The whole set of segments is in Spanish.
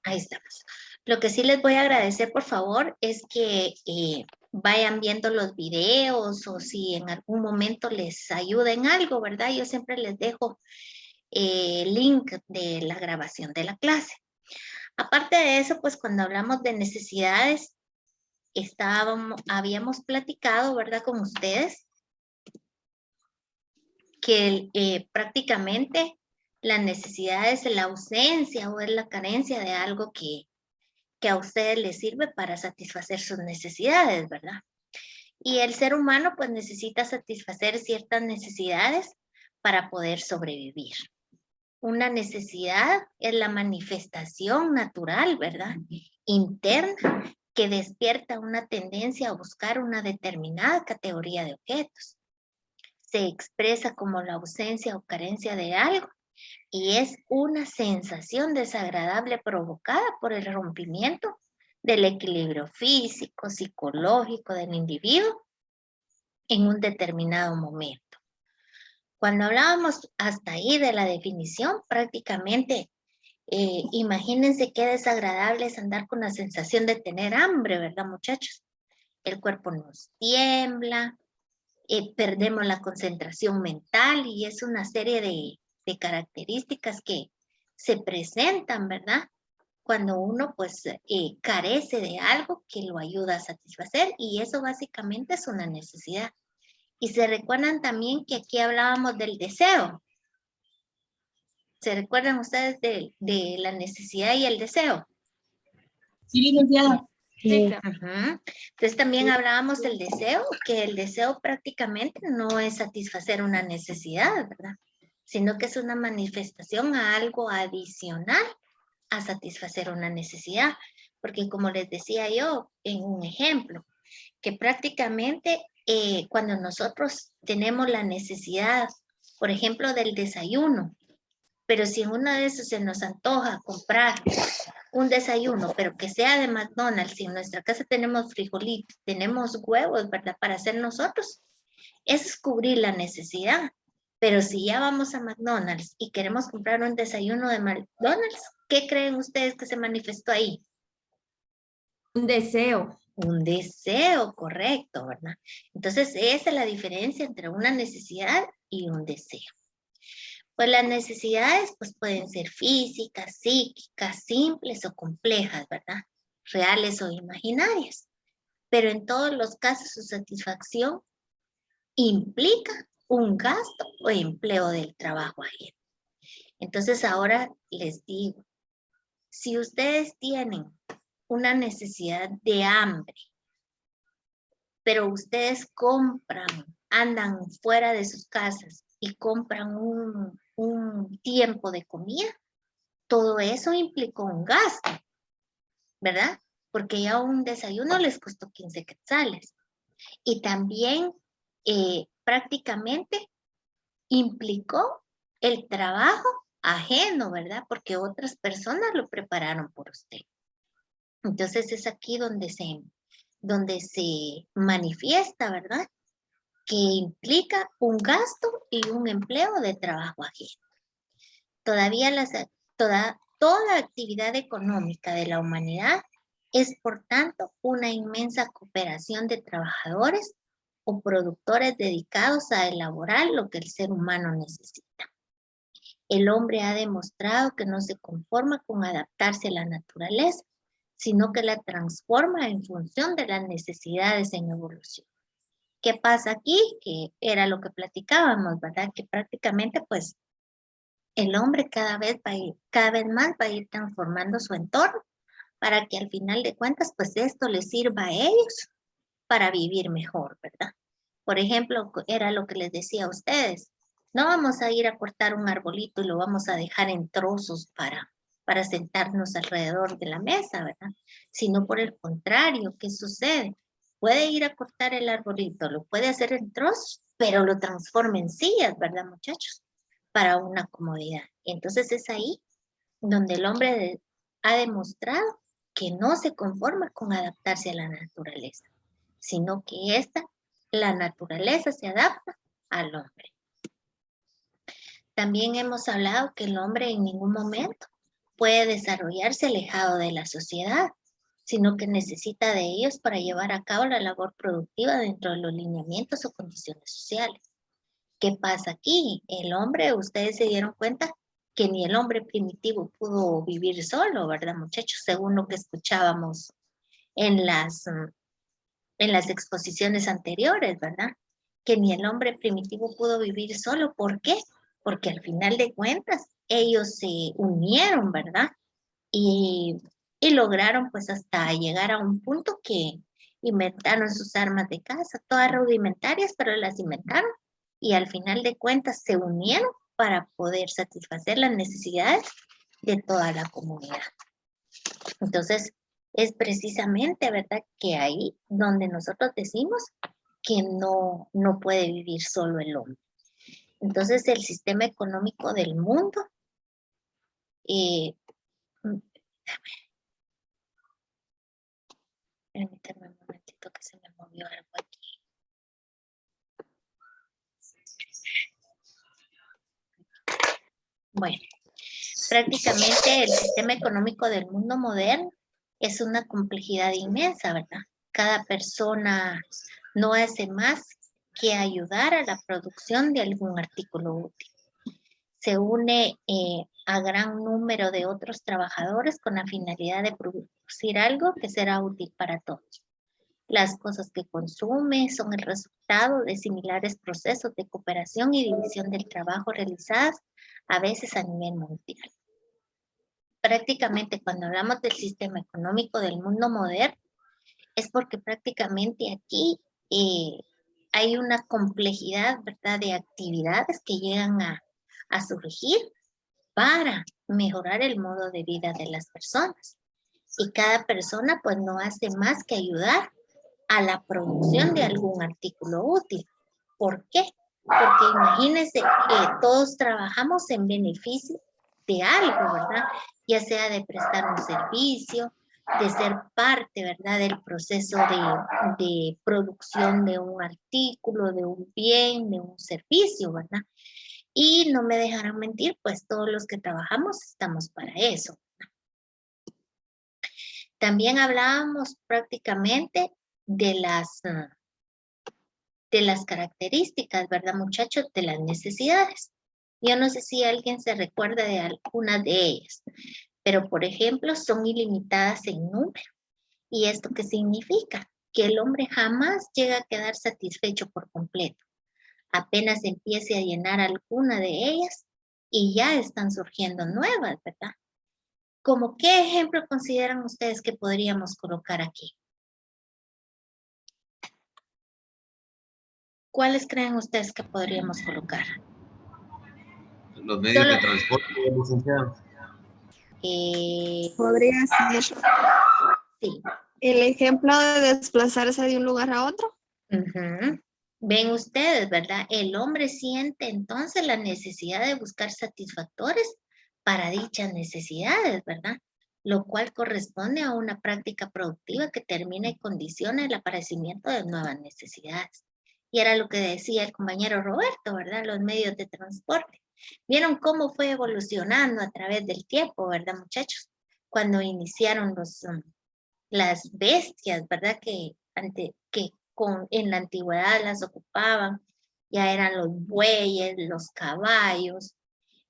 Ahí estamos. Lo que sí les voy a agradecer, por favor, es que vayan viendo los videos o si en algún momento les ayuda en algo, ¿verdad? Yo siempre les dejo el link de la grabación de la clase. Aparte de eso, pues cuando hablamos de necesidades, habíamos platicado, ¿verdad? Con ustedes, que prácticamente la necesidad es la ausencia o es la carencia de algo que a ustedes les sirve para satisfacer sus necesidades, ¿verdad? Y el ser humano pues necesita satisfacer ciertas necesidades para poder sobrevivir. Una necesidad es la manifestación natural, ¿verdad? Interna que despierta una tendencia a buscar una determinada categoría de objetos. Se expresa como la ausencia o carencia de algo y es una sensación desagradable provocada por el rompimiento del equilibrio físico, psicológico del individuo en un determinado momento. Cuando hablábamos hasta ahí de la definición, prácticamente, imagínense qué desagradable es andar con la sensación de tener hambre, ¿verdad, muchachos? El cuerpo nos tiembla, perdemos la concentración mental y es una serie de características que se presentan, ¿verdad? Cuando uno pues carece de algo que lo ayuda a satisfacer y eso básicamente es una necesidad. Y se recuerdan también que aquí hablábamos del deseo. ¿Se recuerdan ustedes de la necesidad y el deseo? Sí, licenciada. Sí. Entonces también hablábamos del deseo, que el deseo prácticamente no es satisfacer una necesidad, ¿verdad? Sino que es una manifestación a algo adicional a satisfacer una necesidad. Porque como les decía yo en un ejemplo, que prácticamente cuando nosotros tenemos la necesidad, por ejemplo, del desayuno, pero si en una de esas se nos antoja comprar un desayuno, pero que sea de McDonald's, si en nuestra casa tenemos frijolitos, tenemos huevos, ¿verdad? Para hacer nosotros, es cubrir la necesidad. Pero si ya vamos a McDonald's y queremos comprar un desayuno de McDonald's, ¿qué creen ustedes que se manifestó ahí? Un deseo. Un deseo, correcto, ¿verdad? Entonces, esa es la diferencia entre una necesidad y un deseo. Pues las necesidades pues pueden ser físicas, psíquicas, simples o complejas, ¿verdad? Reales o imaginarias. Pero en todos los casos su satisfacción implica un gasto o empleo del trabajo ajeno. Entonces ahora les digo, si ustedes tienen una necesidad de hambre, pero ustedes compran, andan fuera de sus casas y compran un tiempo de comida, todo eso implicó un gasto, ¿verdad? Porque ya un desayuno les costó 15 quetzales. Y también prácticamente implicó el trabajo ajeno, ¿verdad? Porque otras personas lo prepararon por usted. Entonces es aquí donde se manifiesta, ¿verdad? Que implica un gasto y un empleo de trabajo ajeno. Toda actividad económica de la humanidad es, por tanto, una inmensa cooperación de trabajadores o productores dedicados a elaborar lo que el ser humano necesita. El hombre ha demostrado que no se conforma con adaptarse a la naturaleza, sino que la transforma en función de las necesidades en evolución. ¿Qué pasa aquí? Que era lo que platicábamos, ¿verdad? Que prácticamente, pues, el hombre cada vez más va a ir transformando su entorno para que al final de cuentas, pues, esto les sirva a ellos para vivir mejor, ¿verdad? Por ejemplo, era lo que les decía a ustedes. No vamos a ir a cortar un arbolito y lo vamos a dejar en trozos para sentarnos alrededor de la mesa, ¿verdad? Sino por el contrario, ¿qué sucede? Puede ir a cortar el arbolito, lo puede hacer en trozos, pero lo transforma en sillas, ¿verdad, muchachos? Para una comodidad. Entonces es ahí donde el hombre ha demostrado que no se conforma con adaptarse a la naturaleza, sino que la naturaleza se adapta al hombre. También hemos hablado que el hombre en ningún momento puede desarrollarse alejado de la sociedad, sino que necesita de ellos para llevar a cabo la labor productiva dentro de los lineamientos o condiciones sociales. ¿Qué pasa aquí? El hombre, ustedes se dieron cuenta que ni el hombre primitivo pudo vivir solo, ¿verdad, muchachos? Según lo que escuchábamos en las exposiciones anteriores, ¿verdad? Que ni el hombre primitivo pudo vivir solo. ¿Por qué? Porque al final de cuentas ellos se unieron, ¿verdad? Y lograron pues hasta llegar a un punto que inventaron sus armas de caza, todas rudimentarias, pero las inventaron y al final de cuentas se unieron para poder satisfacer las necesidades de toda la comunidad. Entonces, es precisamente, ¿verdad?, que ahí donde nosotros decimos que no puede vivir solo el hombre. Entonces, el sistema económico del mundo, permítame un momentito que se me movió algo aquí. Bueno, prácticamente el sistema económico del mundo moderno es una complejidad inmensa, ¿verdad? Cada persona no hace más que ayudar a la producción de algún artículo útil. Se une a gran número de otros trabajadores con la finalidad de producir algo que será útil para todos. Las cosas que consume son el resultado de similares procesos de cooperación y división del trabajo realizadas a veces a nivel mundial. Prácticamente cuando hablamos del sistema económico del mundo moderno, es porque prácticamente aquí hay una complejidad, ¿verdad?, de actividades que llegan a surgir para mejorar el modo de vida de las personas. Y cada persona pues no hace más que ayudar a la producción de algún artículo útil. ¿Por qué? Porque imagínense que todos trabajamos en beneficio de algo, ¿verdad? Ya sea de prestar un servicio, de ser parte, ¿verdad?, del proceso de producción de un artículo, de un bien, de un servicio, ¿verdad? Y no me dejarán mentir, pues todos los que trabajamos estamos para eso. También hablábamos prácticamente de las características, ¿verdad, muchachos? De las necesidades. Yo no sé si alguien se recuerda de alguna de ellas, pero por ejemplo son ilimitadas en número. ¿Y esto qué significa? Que el hombre jamás llega a quedar satisfecho por completo. Apenas empiece a llenar alguna de ellas y ya están surgiendo nuevas, ¿verdad? ¿Cómo qué ejemplo consideran ustedes que podríamos colocar aquí? ¿Cuáles creen ustedes que podríamos colocar? Los medios de transporte, licenciado. Podría ser Sí. el ejemplo de desplazarse de un lugar a otro. Ven ustedes, ¿verdad? El hombre siente entonces la necesidad de buscar satisfactores para dichas necesidades, ¿verdad? Lo cual corresponde a una práctica productiva que termina y condiciona el aparecimiento de nuevas necesidades. Y era lo que decía el compañero Roberto, ¿verdad? Los medios de transporte. ¿Vieron cómo fue evolucionando a través del tiempo, verdad, muchachos? Cuando iniciaron las bestias, ¿verdad? Que en la antigüedad las ocupaban, ya eran los bueyes, los caballos,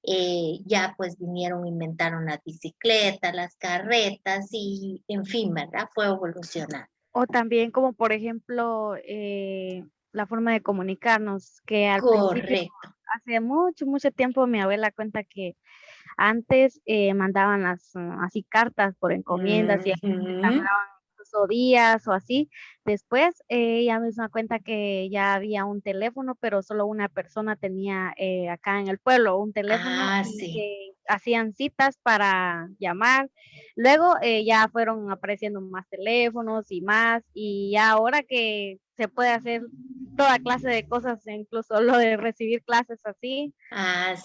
ya pues vinieron, inventaron las bicicletas, las carretas y en fin, ¿verdad? Fue evolucionando. O también como por ejemplo la forma de comunicarnos, que al principio, Correcto. hace mucho tiempo mi abuela cuenta que antes mandaban así cartas por encomiendas y tardaban incluso días o así. Después ella misma cuenta que ya había un teléfono, pero solo una persona tenía acá en el pueblo un teléfono y Sí. que hacían citas para llamar. Luego ya fueron apareciendo más teléfonos y más, y ya ahora que se puede hacer toda clase de cosas, incluso lo de recibir clases así.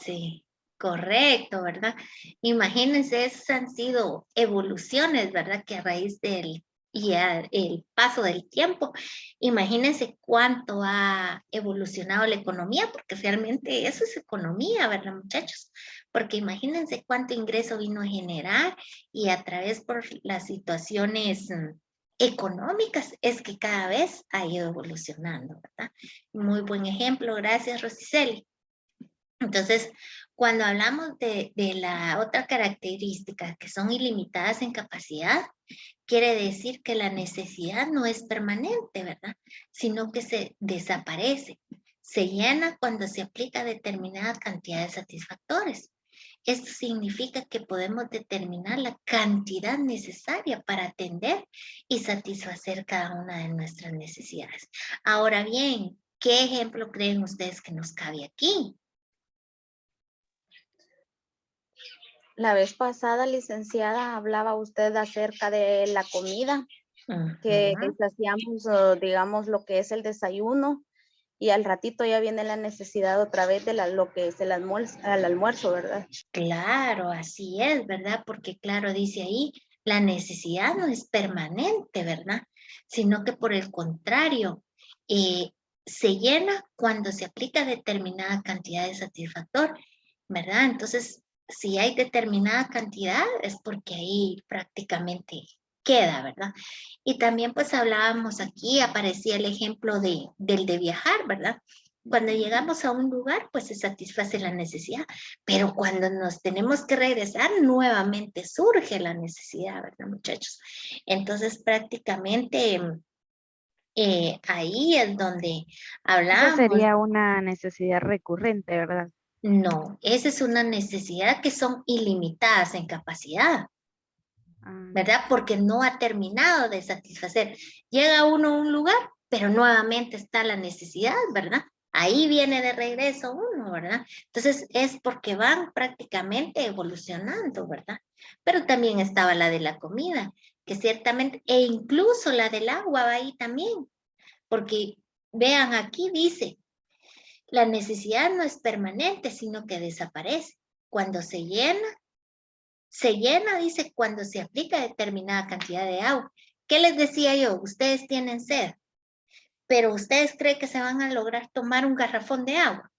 Sí. Correcto, ¿verdad? Imagínense, esas han sido evoluciones, ¿verdad? Que a raíz del y el paso del tiempo, imagínense cuánto ha evolucionado la economía, porque realmente eso es economía, ¿verdad, muchachos? Porque imagínense cuánto ingreso vino a generar y a través por las situaciones económicas es que cada vez ha ido evolucionando, ¿verdad? Muy buen ejemplo, gracias, Rosiceli. Entonces, cuando hablamos de la otra característica, que son ilimitadas en capacidad, quiere decir que la necesidad no es permanente, ¿verdad? Sino que se desaparece. Se llena cuando se aplica determinada cantidad de satisfactores. Esto significa que podemos determinar la cantidad necesaria para atender y satisfacer cada una de nuestras necesidades. Ahora bien, ¿qué ejemplo creen ustedes que nos cabe aquí? La vez pasada, licenciada, hablaba usted acerca de la comida, que hacíamos, digamos, lo que es el desayuno, y al ratito ya viene la necesidad otra vez de lo que es el almuerzo, ¿verdad? Claro, así es, ¿verdad? Porque claro, dice ahí, la necesidad no es permanente, ¿verdad? Sino que por el contrario, se llena cuando se aplica determinada cantidad de satisfactor, ¿verdad? Entonces, si hay determinada cantidad es porque ahí prácticamente queda, ¿verdad? Y también pues hablábamos aquí, aparecía el ejemplo del de viajar, ¿verdad? Cuando llegamos a un lugar, pues se satisface la necesidad, pero cuando nos tenemos que regresar, nuevamente surge la necesidad, ¿verdad, muchachos? Entonces, prácticamente ahí es donde Esa hablamos. sería una necesidad recurrente, ¿verdad? No, esa es una necesidad que son ilimitadas en capacidad, ¿verdad? Porque no ha terminado de satisfacer. Llega uno a un lugar, pero nuevamente está la necesidad, ¿verdad? Ahí viene de regreso uno, ¿verdad? Entonces es porque van prácticamente evolucionando, ¿verdad? Pero también estaba la de la comida, que ciertamente, e incluso la del agua va ahí también, porque vean, aquí dice, la necesidad no es permanente, sino que desaparece. Cuando se llena, dice, cuando se aplica determinada cantidad de agua. ¿Qué les decía yo? Ustedes tienen sed, pero ¿ustedes creen que se van a lograr tomar un garrafón de agua?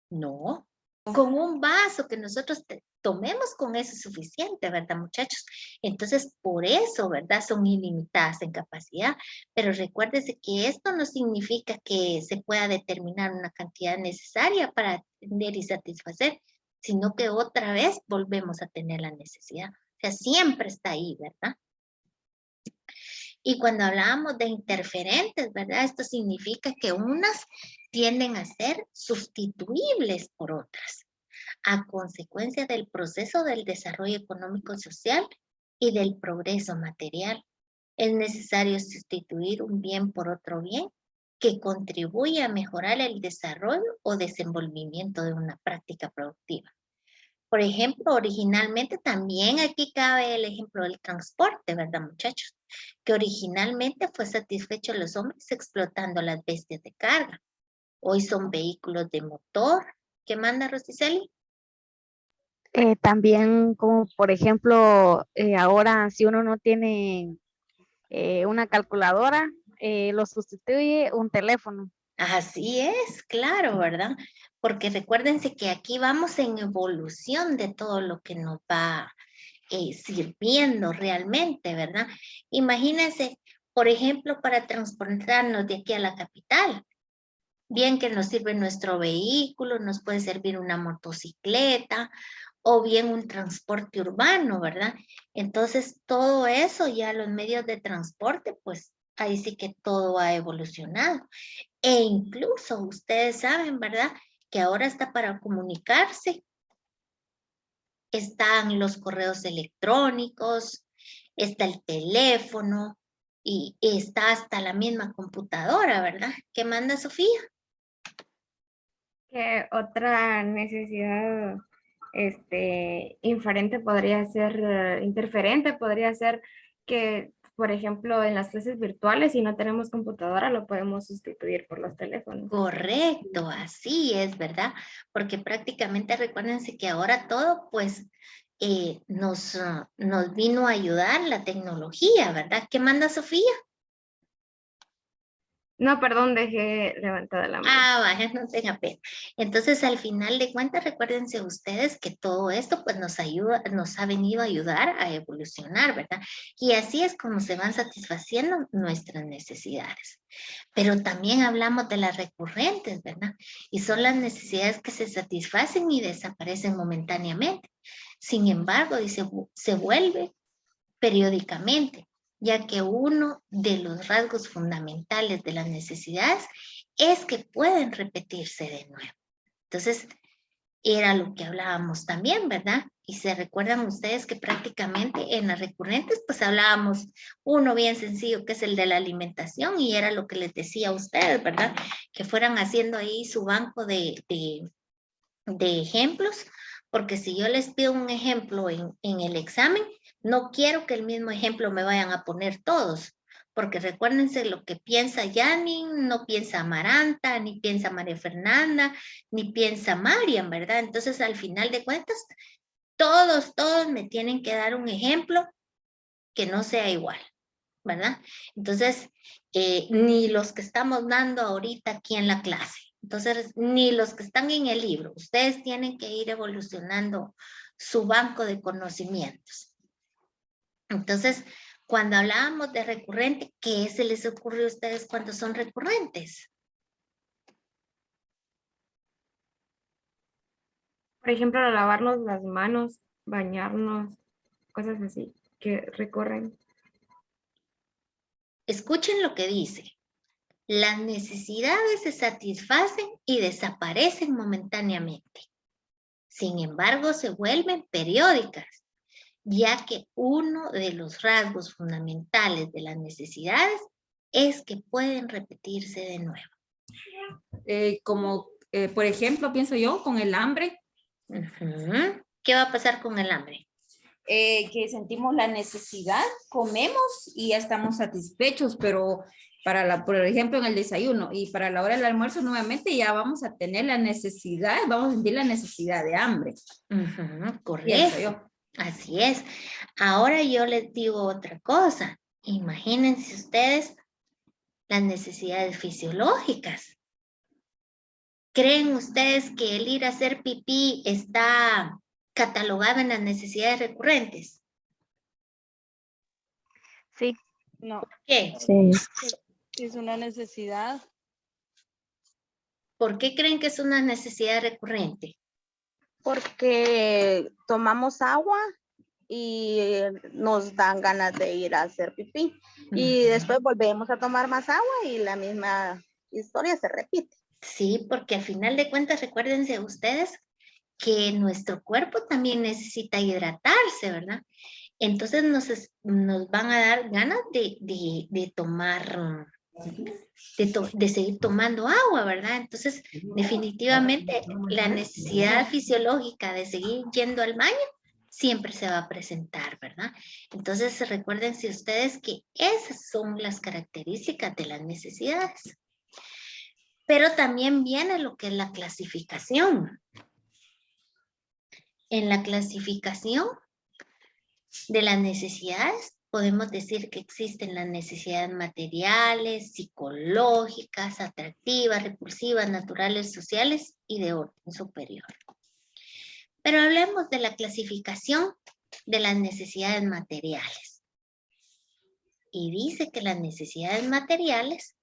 No. Con un vaso que nosotros tomemos con eso es suficiente, ¿verdad, muchachos? Entonces, por eso, ¿verdad? Son ilimitadas en capacidad, pero recuérdese que esto no significa que se pueda determinar una cantidad necesaria para atender y satisfacer, sino que otra vez volvemos a tener la necesidad. O sea, siempre está ahí, ¿verdad? Y cuando hablábamos de interferentes, ¿verdad? Esto significa que unas tienden a ser sustituibles por otras, a consecuencia del proceso del desarrollo económico y social y del progreso material. Es necesario sustituir un bien por otro bien que contribuye a mejorar el desarrollo o desenvolvimiento de una práctica productiva. Por ejemplo, originalmente también aquí cabe el ejemplo del transporte, ¿verdad, muchachos? Que originalmente fue satisfecho a los hombres explotando las bestias de carga. Hoy son vehículos de motor. ¿Qué manda, Rosiceli? También como por ejemplo, ahora si uno no tiene una calculadora, lo sustituye un teléfono. Así es, claro, ¿verdad? Porque recuérdense que aquí vamos en evolución de todo lo que nos va sirviendo realmente, ¿verdad? Imagínense, por ejemplo, para transportarnos de aquí a la capital. Bien que nos sirve nuestro vehículo, nos puede servir una motocicleta o bien un transporte urbano, ¿verdad? Entonces, todo eso ya los medios de transporte, pues ahí sí que todo ha evolucionado. E incluso ustedes saben, ¿verdad? Que ahora está para comunicarse. Están los correos electrónicos, está el teléfono y está hasta la misma computadora, ¿verdad? ¿Qué manda Sofía? Que otra necesidad inferente podría ser, interferente podría ser que, por ejemplo, en las clases virtuales, si no tenemos computadora, lo podemos sustituir por los teléfonos. Correcto, así es, ¿verdad? Porque prácticamente recuérdense que ahora todo, pues, nos vino a ayudar la tecnología, ¿verdad? ¿Qué manda Sofía? No, perdón, dejé levantada la mano. Ah, vaya, no tenga pena. Entonces, al final de cuentas, recuérdense ustedes que todo esto pues nos ayuda, nos ha venido a ayudar a evolucionar, ¿verdad? Y así es como se van satisfaciendo nuestras necesidades. Pero también hablamos de las recurrentes, ¿verdad? Y son las necesidades que se satisfacen y desaparecen momentáneamente. Sin embargo, dice, se vuelve periódicamente, ya que uno de los rasgos fundamentales de las necesidades es que pueden repetirse de nuevo. Entonces, era lo que hablábamos también, ¿verdad? Y se recuerdan ustedes que prácticamente en las recurrentes, pues hablábamos uno bien sencillo, que es el de la alimentación, y era lo que les decía a ustedes, ¿verdad? Que fueran haciendo ahí su banco de ejemplos, porque si yo les pido un ejemplo en el examen, no quiero que el mismo ejemplo me vayan a poner todos, porque recuérdense lo que piensa Janine, no piensa Amaranta, ni piensa María Fernanda, ni piensa Marian, ¿verdad? Entonces, al final de cuentas, todos me tienen que dar un ejemplo que no sea igual, ¿verdad? Entonces, ni los que estamos dando ahorita aquí en la clase. Entonces, ni los que están en el libro. Ustedes tienen que ir evolucionando su banco de conocimientos. Entonces, cuando hablábamos de recurrente, ¿qué se les ocurre a ustedes cuando son recurrentes? Por ejemplo, lavarnos las manos, bañarnos, cosas así que recorren. Escuchen lo que dice. Las necesidades se satisfacen y desaparecen momentáneamente. Sin embargo, se vuelven periódicas, ya que uno de los rasgos fundamentales de las necesidades es que pueden repetirse de nuevo. Por ejemplo, pienso yo, con el hambre. ¿Qué va a pasar con el hambre? Que sentimos la necesidad, comemos y ya estamos satisfechos, pero por ejemplo, en el desayuno y para la hora del almuerzo nuevamente ya vamos a tener la necesidad, vamos a sentir la necesidad de hambre. Correcto. Así es. Ahora yo les digo otra cosa. Imagínense ustedes las necesidades fisiológicas. ¿Creen ustedes que el ir a hacer pipí está catalogado en las necesidades recurrentes? Sí. No. ¿Por qué? Sí. Es una necesidad. ¿Por qué creen que es una necesidad recurrente? Porque tomamos agua y nos dan ganas de ir a hacer pipí. Y después volvemos a tomar más agua y la misma historia se repite. Sí, porque al final de cuentas, recuérdense ustedes que nuestro cuerpo también necesita hidratarse, ¿verdad? Entonces nos van a dar ganas de tomar, de seguir tomando agua, ¿verdad? Entonces, definitivamente, la necesidad fisiológica de seguir yendo al baño siempre se va a presentar, ¿verdad? Entonces, recuérdense ustedes que esas son las características de las necesidades. Pero también viene lo que es la clasificación. En la clasificación de las necesidades, podemos decir que existen las necesidades materiales, psicológicas, atractivas, repulsivas, naturales, sociales y de orden superior. Pero hablemos de la clasificación de las necesidades materiales. Y dice que las necesidades materiales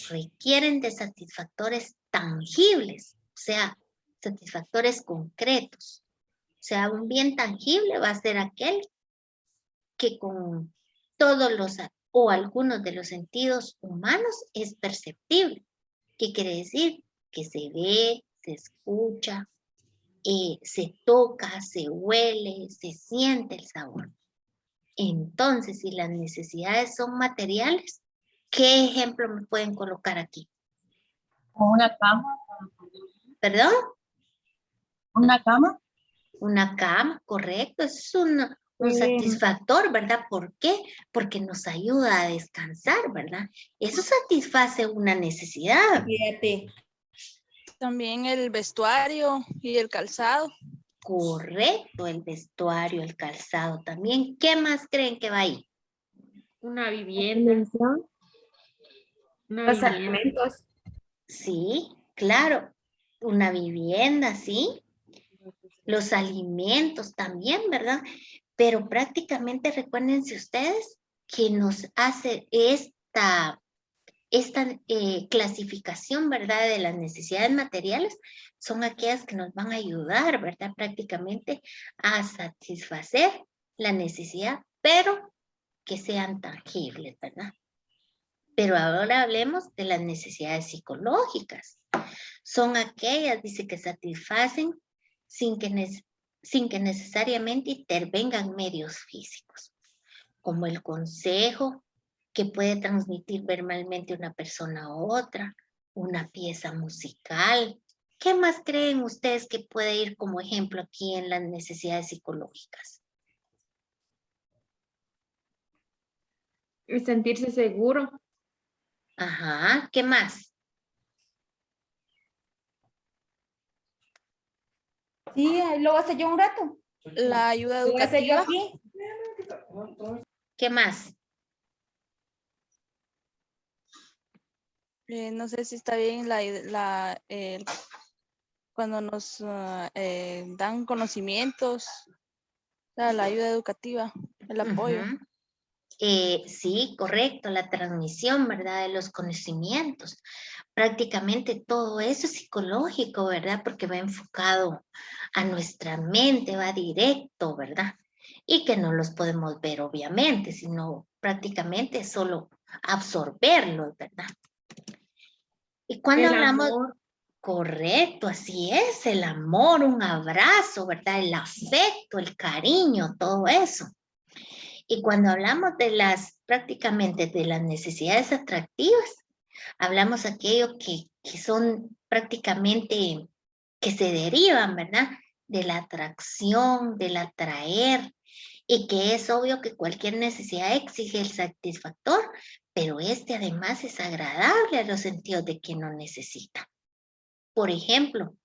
requieren de satisfactores tangibles, o sea, satisfactores concretos. O sea, un bien tangible va a ser aquel que con todos los o algunos de los sentidos humanos es perceptible. ¿Qué quiere decir? Que se ve, se escucha, se toca, se huele, se siente el sabor. Entonces, si las necesidades son materiales, ¿qué ejemplo me pueden colocar aquí? Una cama. ¿Perdón? Una cama. Una cama, correcto. Es un satisfactor, ¿verdad? ¿Por qué? Porque nos ayuda a descansar, ¿verdad? Eso satisface una necesidad. Fíjate. También el vestuario y el calzado. Correcto, el vestuario, el calzado también. ¿Qué más creen que va ahí? Una vivienda. Una Los vivienda. alimentos. Sí, claro. Una vivienda, sí. Los alimentos también, ¿verdad? Pero prácticamente recuérdense ustedes que nos hace esta clasificación, ¿verdad? De las necesidades materiales son aquellas que nos van a ayudar, ¿verdad? Prácticamente a satisfacer la necesidad, pero que sean tangibles, ¿verdad? Pero ahora hablemos de las necesidades psicológicas. Son aquellas, dice, que satisfacen sin que necesariamente intervengan medios físicos, como el consejo que puede transmitir verbalmente una persona a otra, una pieza musical. ¿Qué más creen ustedes que puede ir como ejemplo aquí en las necesidades psicológicas? Y sentirse seguro. Ajá, ¿qué más? Sí, lo voy a hacer yo un rato. La ayuda Lo voy a hacer yo educativa. aquí. ¿Qué más? No sé si está bien cuando nos dan conocimientos, la ayuda educativa, el apoyo. Ujú. Sí, correcto, la transmisión, ¿verdad? De los conocimientos. Prácticamente todo eso es psicológico, ¿verdad? Porque va enfocado a nuestra mente, va directo, ¿verdad? Y que no los podemos ver, obviamente, sino prácticamente solo absorberlos, ¿verdad? Y cuando El hablamos, amor. correcto, así es, el amor, un abrazo, ¿verdad? El afecto, el cariño, todo eso. Y cuando hablamos de prácticamente de las necesidades atractivas, hablamos aquello que son prácticamente, que se derivan, ¿verdad? De la atracción, del atraer, y que es obvio que cualquier necesidad exige el satisfactor, pero este además es agradable a los sentidos de quien lo necesita. Por ejemplo,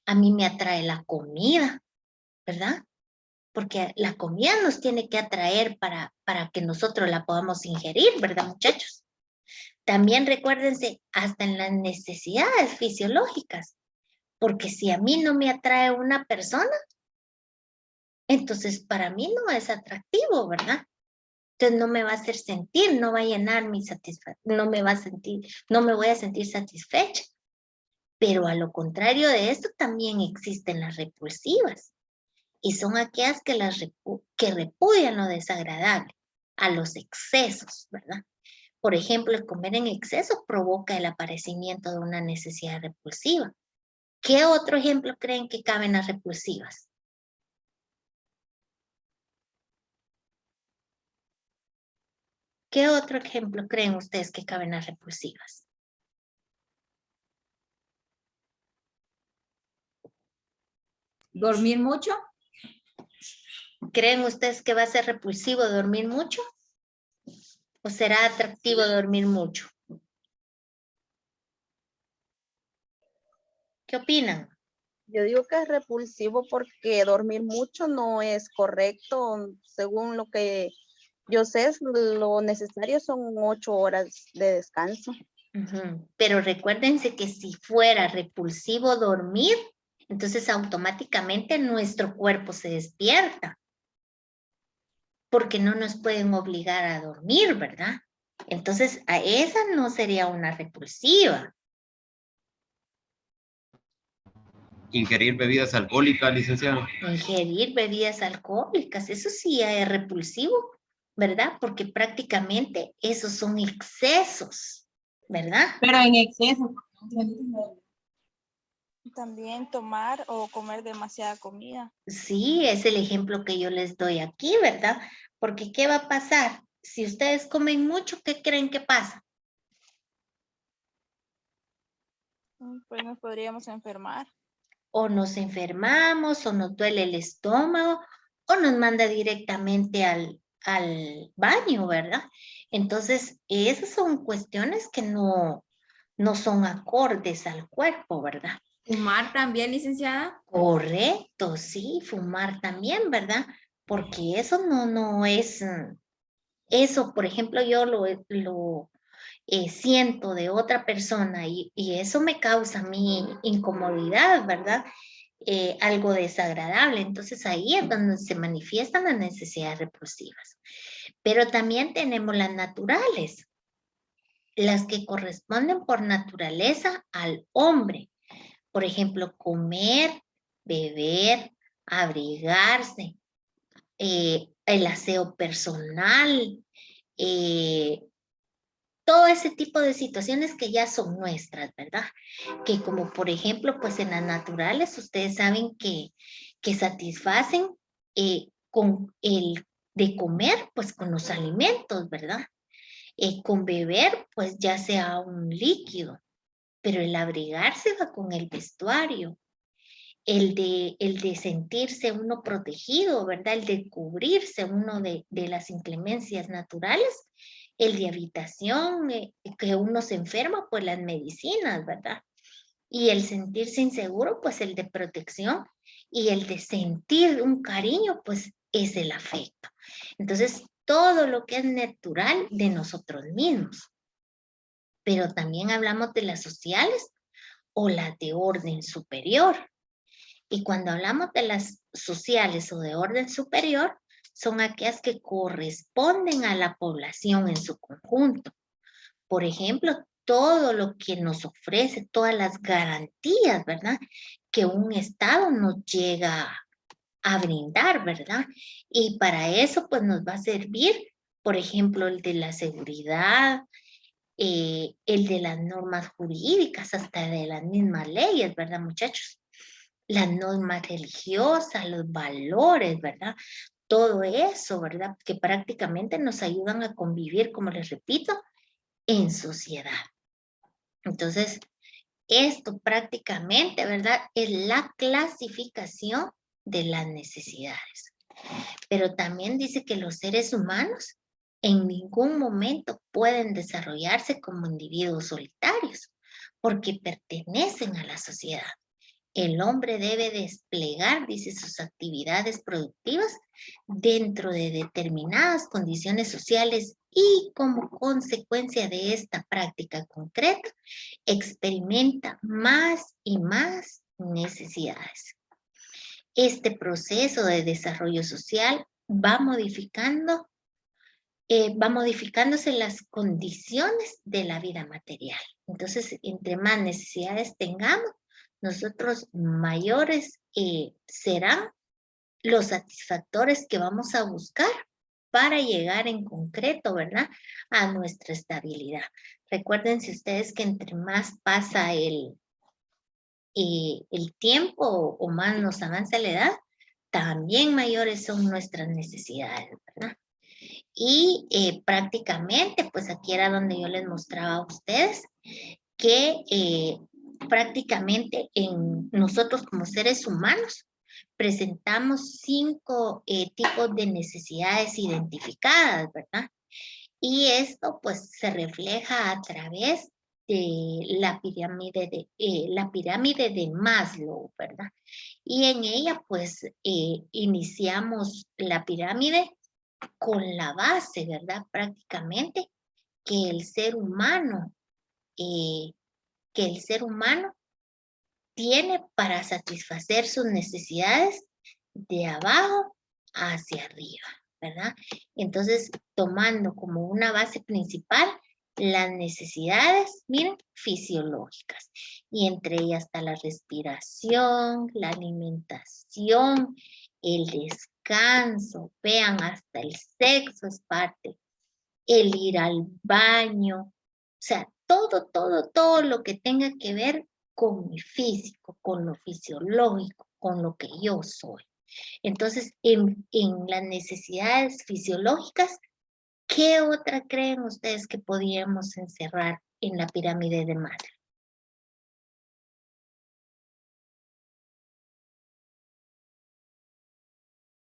a mí me atrae la comida, ¿verdad? Porque la comida nos tiene que atraer para que nosotros la podamos ingerir, ¿verdad, muchachos? También recuérdense, hasta en las necesidades fisiológicas, porque si a mí no me atrae una persona, entonces para mí no es atractivo, ¿verdad? Entonces no me va a hacer sentir, no va a llenar mi satisfacción, no me voy a sentir satisfecha. Pero a lo contrario de esto también existen las repulsivas. Y son aquellas que repudian lo desagradable, a los excesos, ¿verdad? Por ejemplo, el comer en exceso provoca el aparecimiento de una necesidad repulsiva. ¿Qué otro ejemplo creen que caben las repulsivas? ¿Qué otro ejemplo creen ustedes que caben las repulsivas? ¿Dormir mucho? ¿Creen ustedes que va a ser repulsivo dormir mucho? ¿O será atractivo dormir mucho? ¿Qué opinan? Yo digo que es repulsivo porque dormir mucho no es correcto. Según lo que yo sé, lo necesario son 8 horas de descanso. Pero recuérdense que si fuera repulsivo dormir, entonces automáticamente nuestro cuerpo se despierta. Porque no nos pueden obligar a dormir, ¿verdad? Entonces, a esa no sería una repulsiva. Ingerir bebidas alcohólicas, licenciado. Ingerir bebidas alcohólicas, eso sí es repulsivo, ¿verdad? Porque prácticamente esos son excesos, ¿verdad? Pero en exceso. También tomar o comer demasiada comida. Sí, es el ejemplo que yo les doy aquí, ¿verdad? Porque ¿qué va a pasar? Si ustedes comen mucho, ¿qué creen que pasa? Pues nos podríamos enfermar. O nos enfermamos, o nos duele el estómago, o nos manda directamente al baño, ¿verdad? Entonces, esas son cuestiones que no son acordes al cuerpo, ¿verdad? Fumar también, licenciada. Correcto, sí, fumar también, ¿verdad? Porque eso no es, eso, por ejemplo, yo lo siento de otra persona y eso me causa a mí incomodidad, ¿verdad? Algo desagradable. Entonces ahí es donde se manifiestan las necesidades repulsivas. Pero también tenemos las naturales, las que corresponden por naturaleza al hombre. Por ejemplo, comer, beber, abrigarse, el aseo personal, todo ese tipo de situaciones que ya son nuestras, ¿verdad? Que como por ejemplo, pues en las naturales, ustedes saben que satisfacen con el de comer, pues con los alimentos, ¿verdad? Con beber, pues ya sea un líquido, pero el abrigarse va con el vestuario. El de sentirse uno protegido, ¿verdad? El de cubrirse uno de las inclemencias naturales, el de habitación, que uno se enferma, pues las medicinas, ¿verdad? Y el sentirse inseguro, pues el de protección, y el de sentir un cariño, pues es el afecto. Entonces, todo lo que es natural de nosotros mismos. Pero también hablamos de las sociales o las de orden superior. Y cuando hablamos de las sociales o de orden superior, son aquellas que corresponden a la población en su conjunto. Por ejemplo, todo lo que nos ofrece, todas las garantías, ¿verdad? Que un Estado nos llega a brindar, ¿verdad? Y para eso, pues nos va a servir, por ejemplo, el de la seguridad, el de las normas jurídicas, hasta de las mismas leyes, ¿verdad, muchachos? Las normas religiosas, los valores, ¿verdad? Todo eso, ¿verdad? Que prácticamente nos ayudan a convivir, como les repito, en sociedad. Entonces, esto prácticamente, ¿verdad? Es la clasificación de las necesidades. Pero también dice que los seres humanos en ningún momento pueden desarrollarse como individuos solitarios, porque pertenecen a la sociedad. El hombre debe desplegar, dice, sus actividades productivas dentro de determinadas condiciones sociales y como consecuencia de esta práctica concreta, experimenta más y más necesidades. Este proceso de desarrollo social va modificándose las condiciones de la vida material. Entonces, entre más necesidades tengamos, nosotros mayores serán los satisfactores que vamos a buscar para llegar en concreto, ¿verdad? A nuestra estabilidad. Recuerden si ustedes que entre más pasa el tiempo o más nos avanza la edad, también mayores son nuestras necesidades, ¿verdad? Y prácticamente, pues aquí era donde yo les mostraba a ustedes que prácticamente en nosotros como seres humanos presentamos 5 tipos de necesidades identificadas, ¿verdad? Y esto pues se refleja a través de la pirámide de Maslow, ¿verdad? Y en ella pues iniciamos la pirámide con la base, ¿verdad? Prácticamente que el ser humano tiene para satisfacer sus necesidades de abajo hacia arriba, ¿verdad? Entonces, tomando como una base principal las necesidades, miren, fisiológicas. Y entre ellas está la respiración, la alimentación, el descanso, vean, hasta el sexo es parte, el ir al baño, o sea, todo lo que tenga que ver con mi físico, con lo fisiológico, con lo que yo soy. Entonces, en las necesidades fisiológicas, ¿qué otra creen ustedes que podríamos encerrar en la pirámide de Maslow?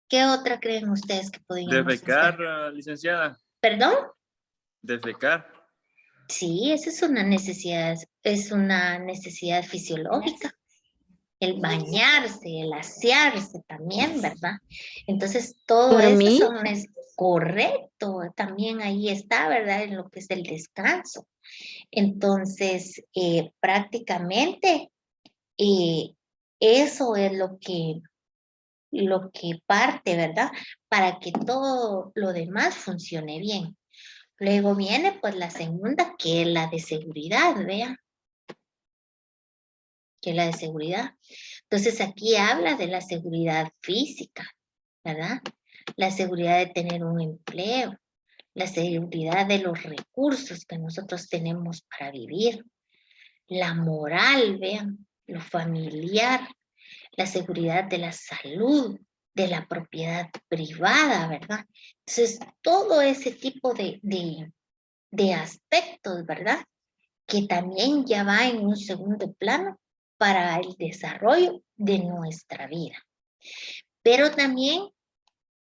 ¿Qué otra creen ustedes que podríamos Defecar, encerrar? licenciada. ¿Perdón? Defecar. Sí, esa es una necesidad fisiológica. el bañarse, el asearse también, ¿verdad? Entonces, todo eso ¿Dormir? es correcto, también ahí está, ¿verdad? En lo que es el descanso. Entonces, prácticamente, eso es lo que parte, ¿verdad? Para que todo lo demás funcione bien. Luego viene pues la segunda, que es la de seguridad, vean. Que es la de seguridad. Entonces aquí habla de la seguridad física, ¿verdad? La seguridad de tener un empleo, la seguridad de los recursos que nosotros tenemos para vivir, la moral, vean, lo familiar, la seguridad de la salud, de la propiedad privada, ¿verdad? Entonces, todo ese tipo de aspectos, ¿verdad? Que también ya va en un segundo plano para el desarrollo de nuestra vida. Pero también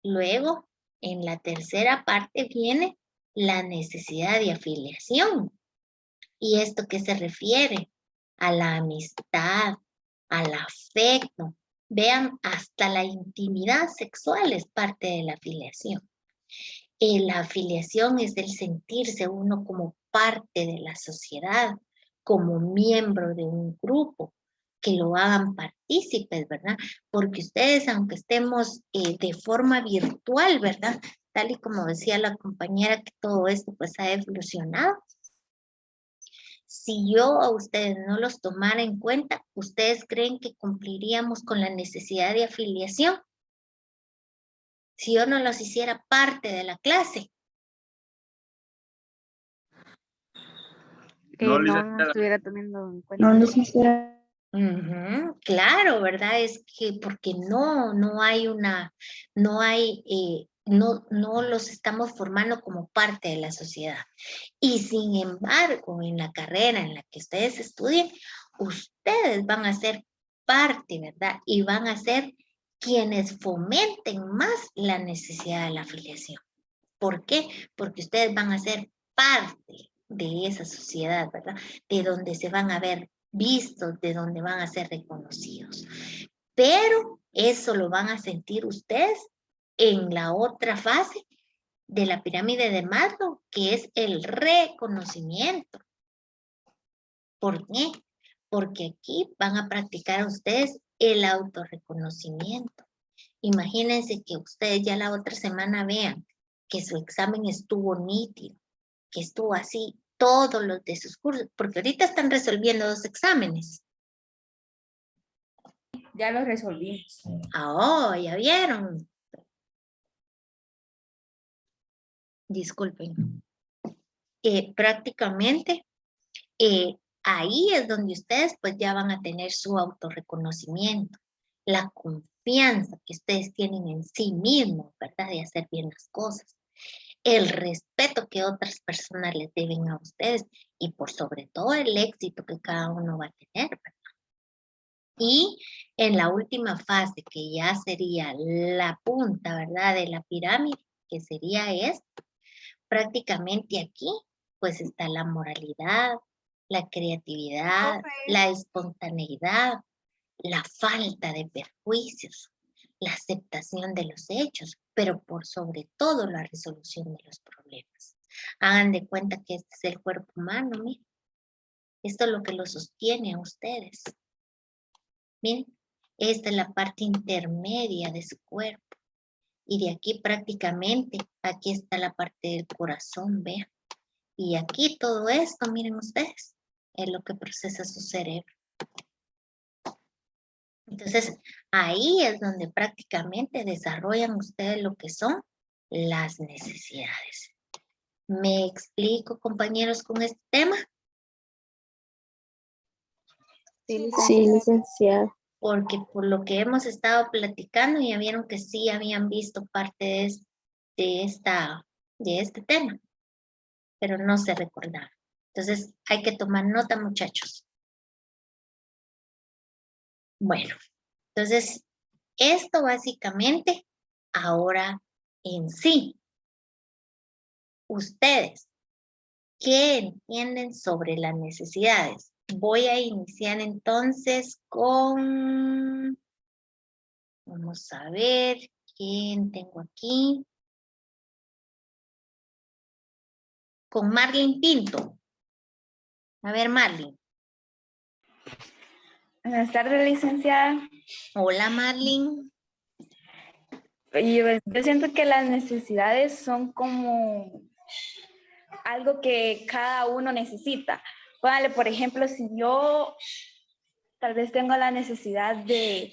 luego, en la tercera parte viene la necesidad de afiliación. ¿Y esto qué se refiere? A la amistad, al afecto. Vean, hasta la intimidad sexual es parte de la afiliación. La afiliación es el sentirse uno como parte de la sociedad, como miembro de un grupo, que lo hagan partícipes, ¿verdad? Porque ustedes, aunque estemos de forma virtual, ¿verdad? Tal y como decía la compañera, que todo esto pues ha evolucionado. Si yo a ustedes no los tomara en cuenta, ¿ustedes creen que cumpliríamos con la necesidad de afiliación? Si yo no los hiciera parte de la clase. No, No licenciada. estuviera tomando en cuenta. No, licenciada. Claro, ¿verdad? Es que porque no hay una, no los estamos formando como parte de la sociedad. Y sin embargo, en la carrera en la que ustedes estudien, ustedes van a ser parte, ¿verdad? Y van a ser quienes fomenten más la necesidad de la afiliación. ¿Por qué? Porque ustedes van a ser parte de esa sociedad, ¿verdad? De donde se van a ver vistos, de donde van a ser reconocidos. Pero eso lo van a sentir ustedes en la otra fase de la pirámide de Maslow, que es el reconocimiento. ¿Por qué? Porque aquí van a practicar ustedes el autorreconocimiento. Imagínense que ustedes ya la otra semana vean que su examen estuvo nítido, que estuvo así todos los de sus cursos, porque ahorita están resolviendo 2 exámenes. Ya lo resolvimos. Ah, ya vieron. Disculpen. Prácticamente ahí es donde ustedes pues ya van a tener su autorreconocimiento, la confianza que ustedes tienen en sí mismos, ¿verdad? De hacer bien las cosas. El respeto que otras personas les deben a ustedes y por sobre todo el éxito que cada uno va a tener, ¿verdad? Y en la última fase, que ya sería la punta, ¿verdad? De la pirámide, que sería esta, prácticamente aquí, pues está la moralidad, la creatividad, la espontaneidad, la falta de perjuicios, la aceptación de los hechos, pero por sobre todo la resolución de los problemas. Hagan de cuenta que este es el cuerpo humano, miren. Esto es lo que lo sostiene a ustedes. Miren, esta es la parte intermedia de su cuerpo. Y de aquí prácticamente, aquí está la parte del corazón, vean. Y aquí todo esto, miren ustedes, es lo que procesa su cerebro. Entonces, ahí es donde prácticamente desarrollan ustedes lo que son las necesidades. ¿Me explico, compañeros, con este tema? Sí, licenciada. Porque por lo que hemos estado platicando, ya vieron que sí habían visto parte de este tema, pero no se recordaban. Entonces, hay que tomar nota, muchachos. Bueno, entonces, esto básicamente, ahora en sí, ustedes, ¿qué entienden sobre las necesidades? Voy a iniciar entonces con, vamos a ver, ¿quién tengo aquí? Con Marlene Pinto. A ver, Marlene. Buenas tardes, licenciada. Hola, Marlene. Yo siento que las necesidades son como algo que cada uno necesita. Póngale, por ejemplo, si yo tal vez tengo la necesidad de,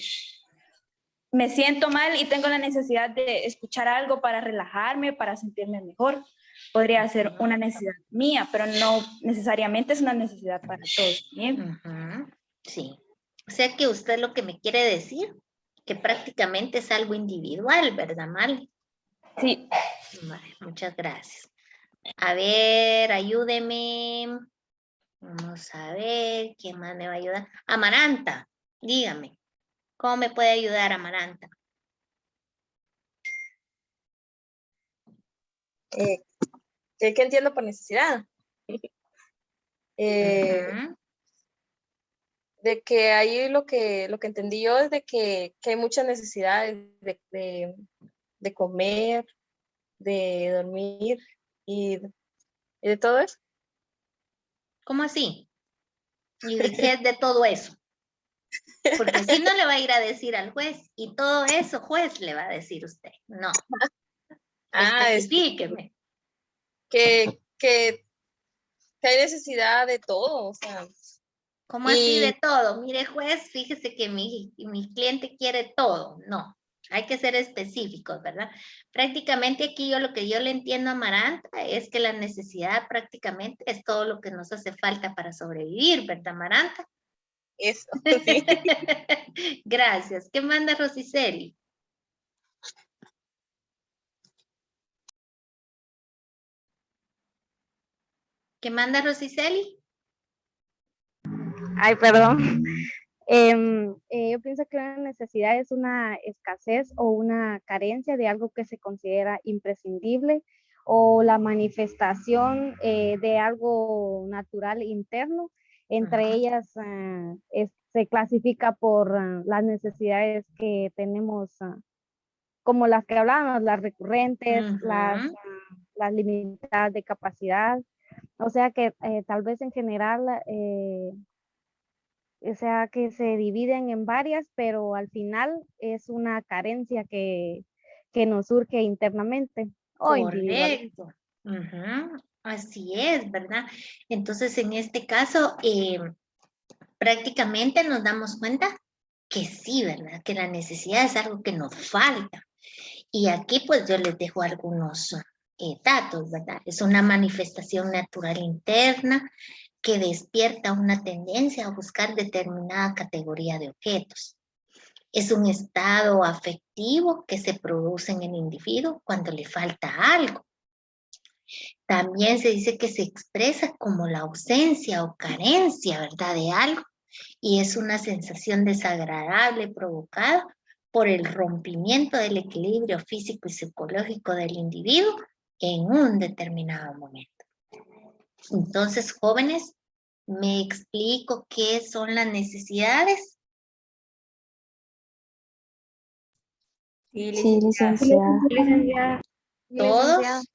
me siento mal y tengo la necesidad de escuchar algo para relajarme, para sentirme mejor, podría ser una necesidad mía, pero no necesariamente es una necesidad para todos. ¿Bien? Sí. O sea que usted lo que me quiere decir, que prácticamente es algo individual, ¿verdad, Marlene? Sí. Vale, muchas gracias. A ver, ayúdeme. Vamos a ver, ¿quién más me va a ayudar? Amaranta, dígame, ¿cómo me puede ayudar Amaranta? ¿Qué entiendo por necesidad? De que ahí lo que entendí yo es de que hay muchas necesidades de comer, de dormir y de todo eso. ¿Cómo así? ¿Y de qué es de todo eso? Porque si no le va a ir a decir al juez y todo eso juez le va a decir usted. No. Especifíqueme. Que hay necesidad de todo, o sea. ¿Cómo así de todo? Mire, juez, fíjese que mi cliente quiere todo. No, hay que ser específicos, ¿verdad? Prácticamente aquí lo que yo le entiendo a Amaranta es que la necesidad prácticamente es todo lo que nos hace falta para sobrevivir, ¿verdad, Amaranta? Eso, sí. Gracias. ¿Qué manda Rosiceli? ¿Qué manda Rosiceli? Ay, perdón. Yo pienso que una necesidad es una escasez o una carencia de algo que se considera imprescindible o la manifestación de algo natural interno. Entre ellas se clasifica por las necesidades que tenemos, como las que hablábamos, las recurrentes, las limitadas de capacidad. O sea que tal vez en general o sea, que se dividen en varias, pero al final es una carencia que nos surge internamente o individualmente. Correcto. Así es, ¿verdad? Entonces, en este caso, prácticamente nos damos cuenta que sí, ¿verdad? Que la necesidad es algo que nos falta. Y aquí, pues, yo les dejo algunos datos, ¿verdad? Es una manifestación natural interna que despierta una tendencia a buscar determinada categoría de objetos. Es un estado afectivo que se produce en el individuo cuando le falta algo. También se dice que se expresa como la ausencia o carencia, ¿verdad?, de algo. Y es una sensación desagradable provocada por el rompimiento del equilibrio físico y psicológico del individuo en un determinado momento. Entonces, jóvenes, ¿me explico qué son las necesidades? Sí, licenciada. ¿Todos?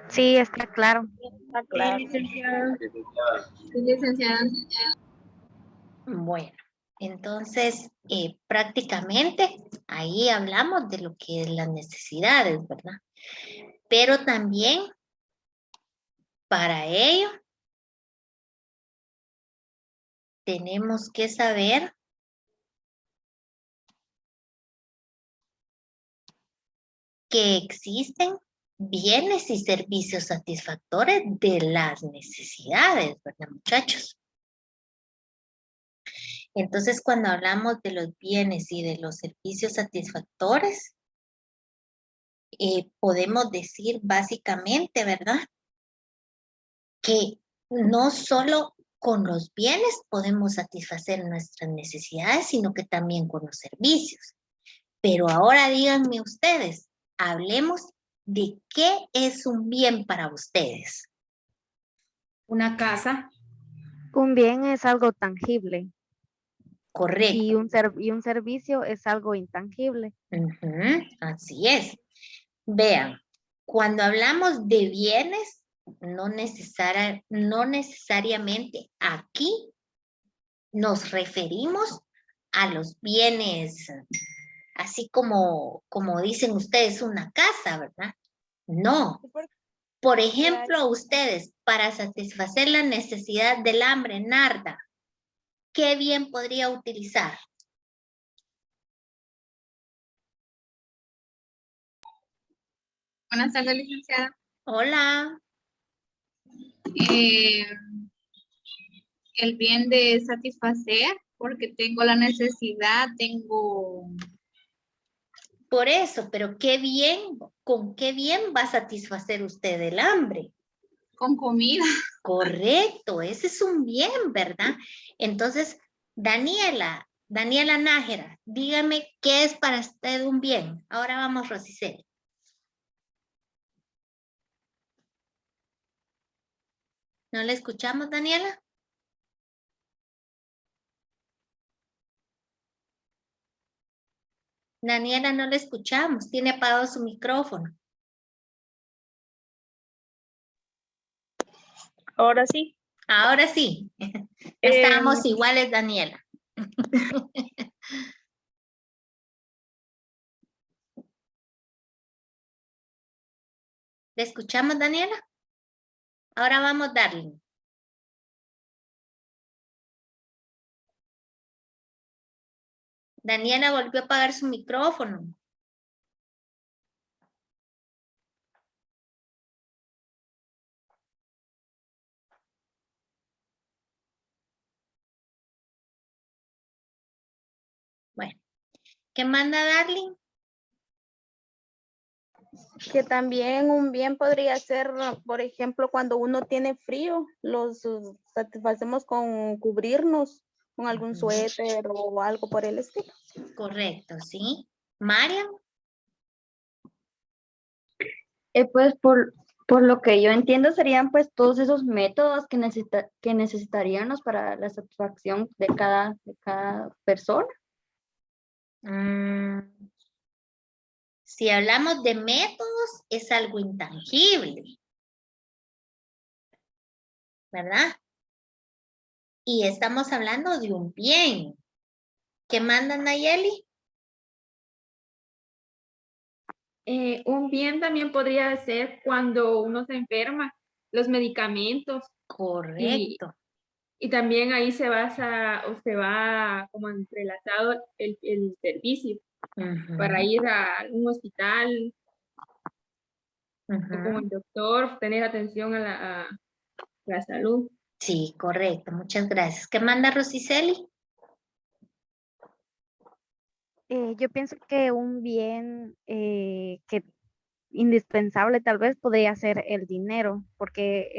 Sí, está claro. Está claro. Sí, licenciada. Sí, licenciada. Bueno, entonces prácticamente ahí hablamos de lo que es las necesidades, ¿verdad? Pero también para ello tenemos que saber que existen bienes y servicios satisfactores de las necesidades, ¿verdad, muchachos? Entonces, cuando hablamos de los bienes y de los servicios satisfactores, podemos decir básicamente, ¿verdad?, que no solo con los bienes podemos satisfacer nuestras necesidades, sino que también con los servicios. Pero ahora díganme ustedes, hablemos de qué es un bien para ustedes. Una casa. Un bien es algo tangible Correcto. y un servicio es algo intangible. Así es. Vean, cuando hablamos de bienes, no necesariamente aquí nos referimos a los bienes, así como dicen ustedes, una casa, ¿verdad? No. Por ejemplo, ustedes, para satisfacer la necesidad del hambre, Narda, ¿qué bien podría utilizar? Buenas tardes, licenciada. Hola. El bien de satisfacer, porque tengo la necesidad, tengo... Por eso, pero ¿qué bien, con qué bien va a satisfacer usted el hambre? Con comida. Correcto, ese es un bien, ¿verdad? Entonces, Daniela Nájera, dígame qué es para usted un bien. Ahora vamos, Rosicel. ¿No le escuchamos, Daniela? Daniela, no le escuchamos. Tiene apagado su micrófono. Ahora sí. Ahora sí. Estamos iguales, Daniela. ¿Le escuchamos, Daniela? Ahora vamos, Darling. Daniela volvió a apagar su micrófono. Bueno, ¿qué manda Darling? Que también un bien podría ser, por ejemplo, cuando uno tiene frío, los satisfacemos con cubrirnos con algún suéter o algo por el estilo. Correcto, ¿sí? Mariam. Pues por lo que yo entiendo serían pues todos esos métodos que necesitaríamos para la satisfacción de cada persona. Si hablamos de métodos, es algo intangible, ¿verdad? Y estamos hablando de un bien. ¿Qué manda Nayeli? Un bien también podría ser cuando uno se enferma, los medicamentos. Correcto. Y también ahí se basa o se va como entrelazado el servicio para ir a un hospital o como el doctor, tener atención a la salud. Sí, correcto. Muchas gracias. ¿Qué manda Rosiceli? Yo pienso que un bien que indispensable tal vez podría ser el dinero, porque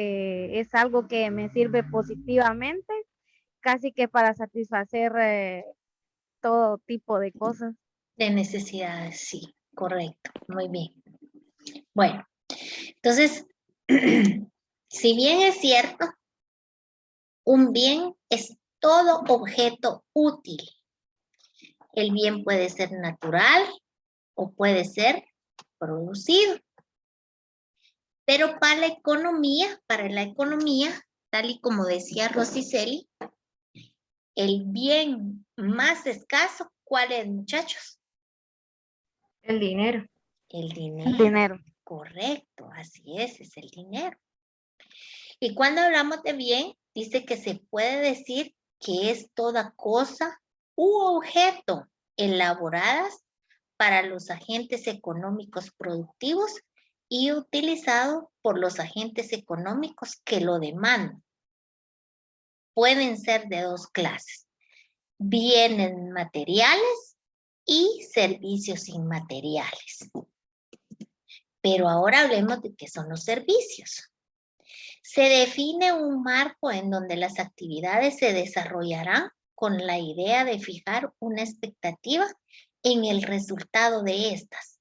es algo que me sirve positivamente, casi que para satisfacer todo tipo de cosas. De necesidades, sí, correcto. Muy bien. Bueno, entonces, si bien es cierto, un bien es todo objeto útil. El bien puede ser natural o puede ser producido. Pero para la economía, tal y como decía Rosiceli, el bien más escaso, ¿cuál es, muchachos? El dinero. El dinero. El dinero. Correcto, así es el dinero. Y cuando hablamos de bien, dice que se puede decir que es toda cosa u objeto elaboradas para los agentes económicos productivos y utilizado por los agentes económicos que lo demandan. Pueden ser de dos clases: bienes materiales y servicios inmateriales. Pero ahora hablemos de qué son los servicios. Se define un marco en donde las actividades se desarrollarán con la idea de fijar una expectativa en el resultado de estas.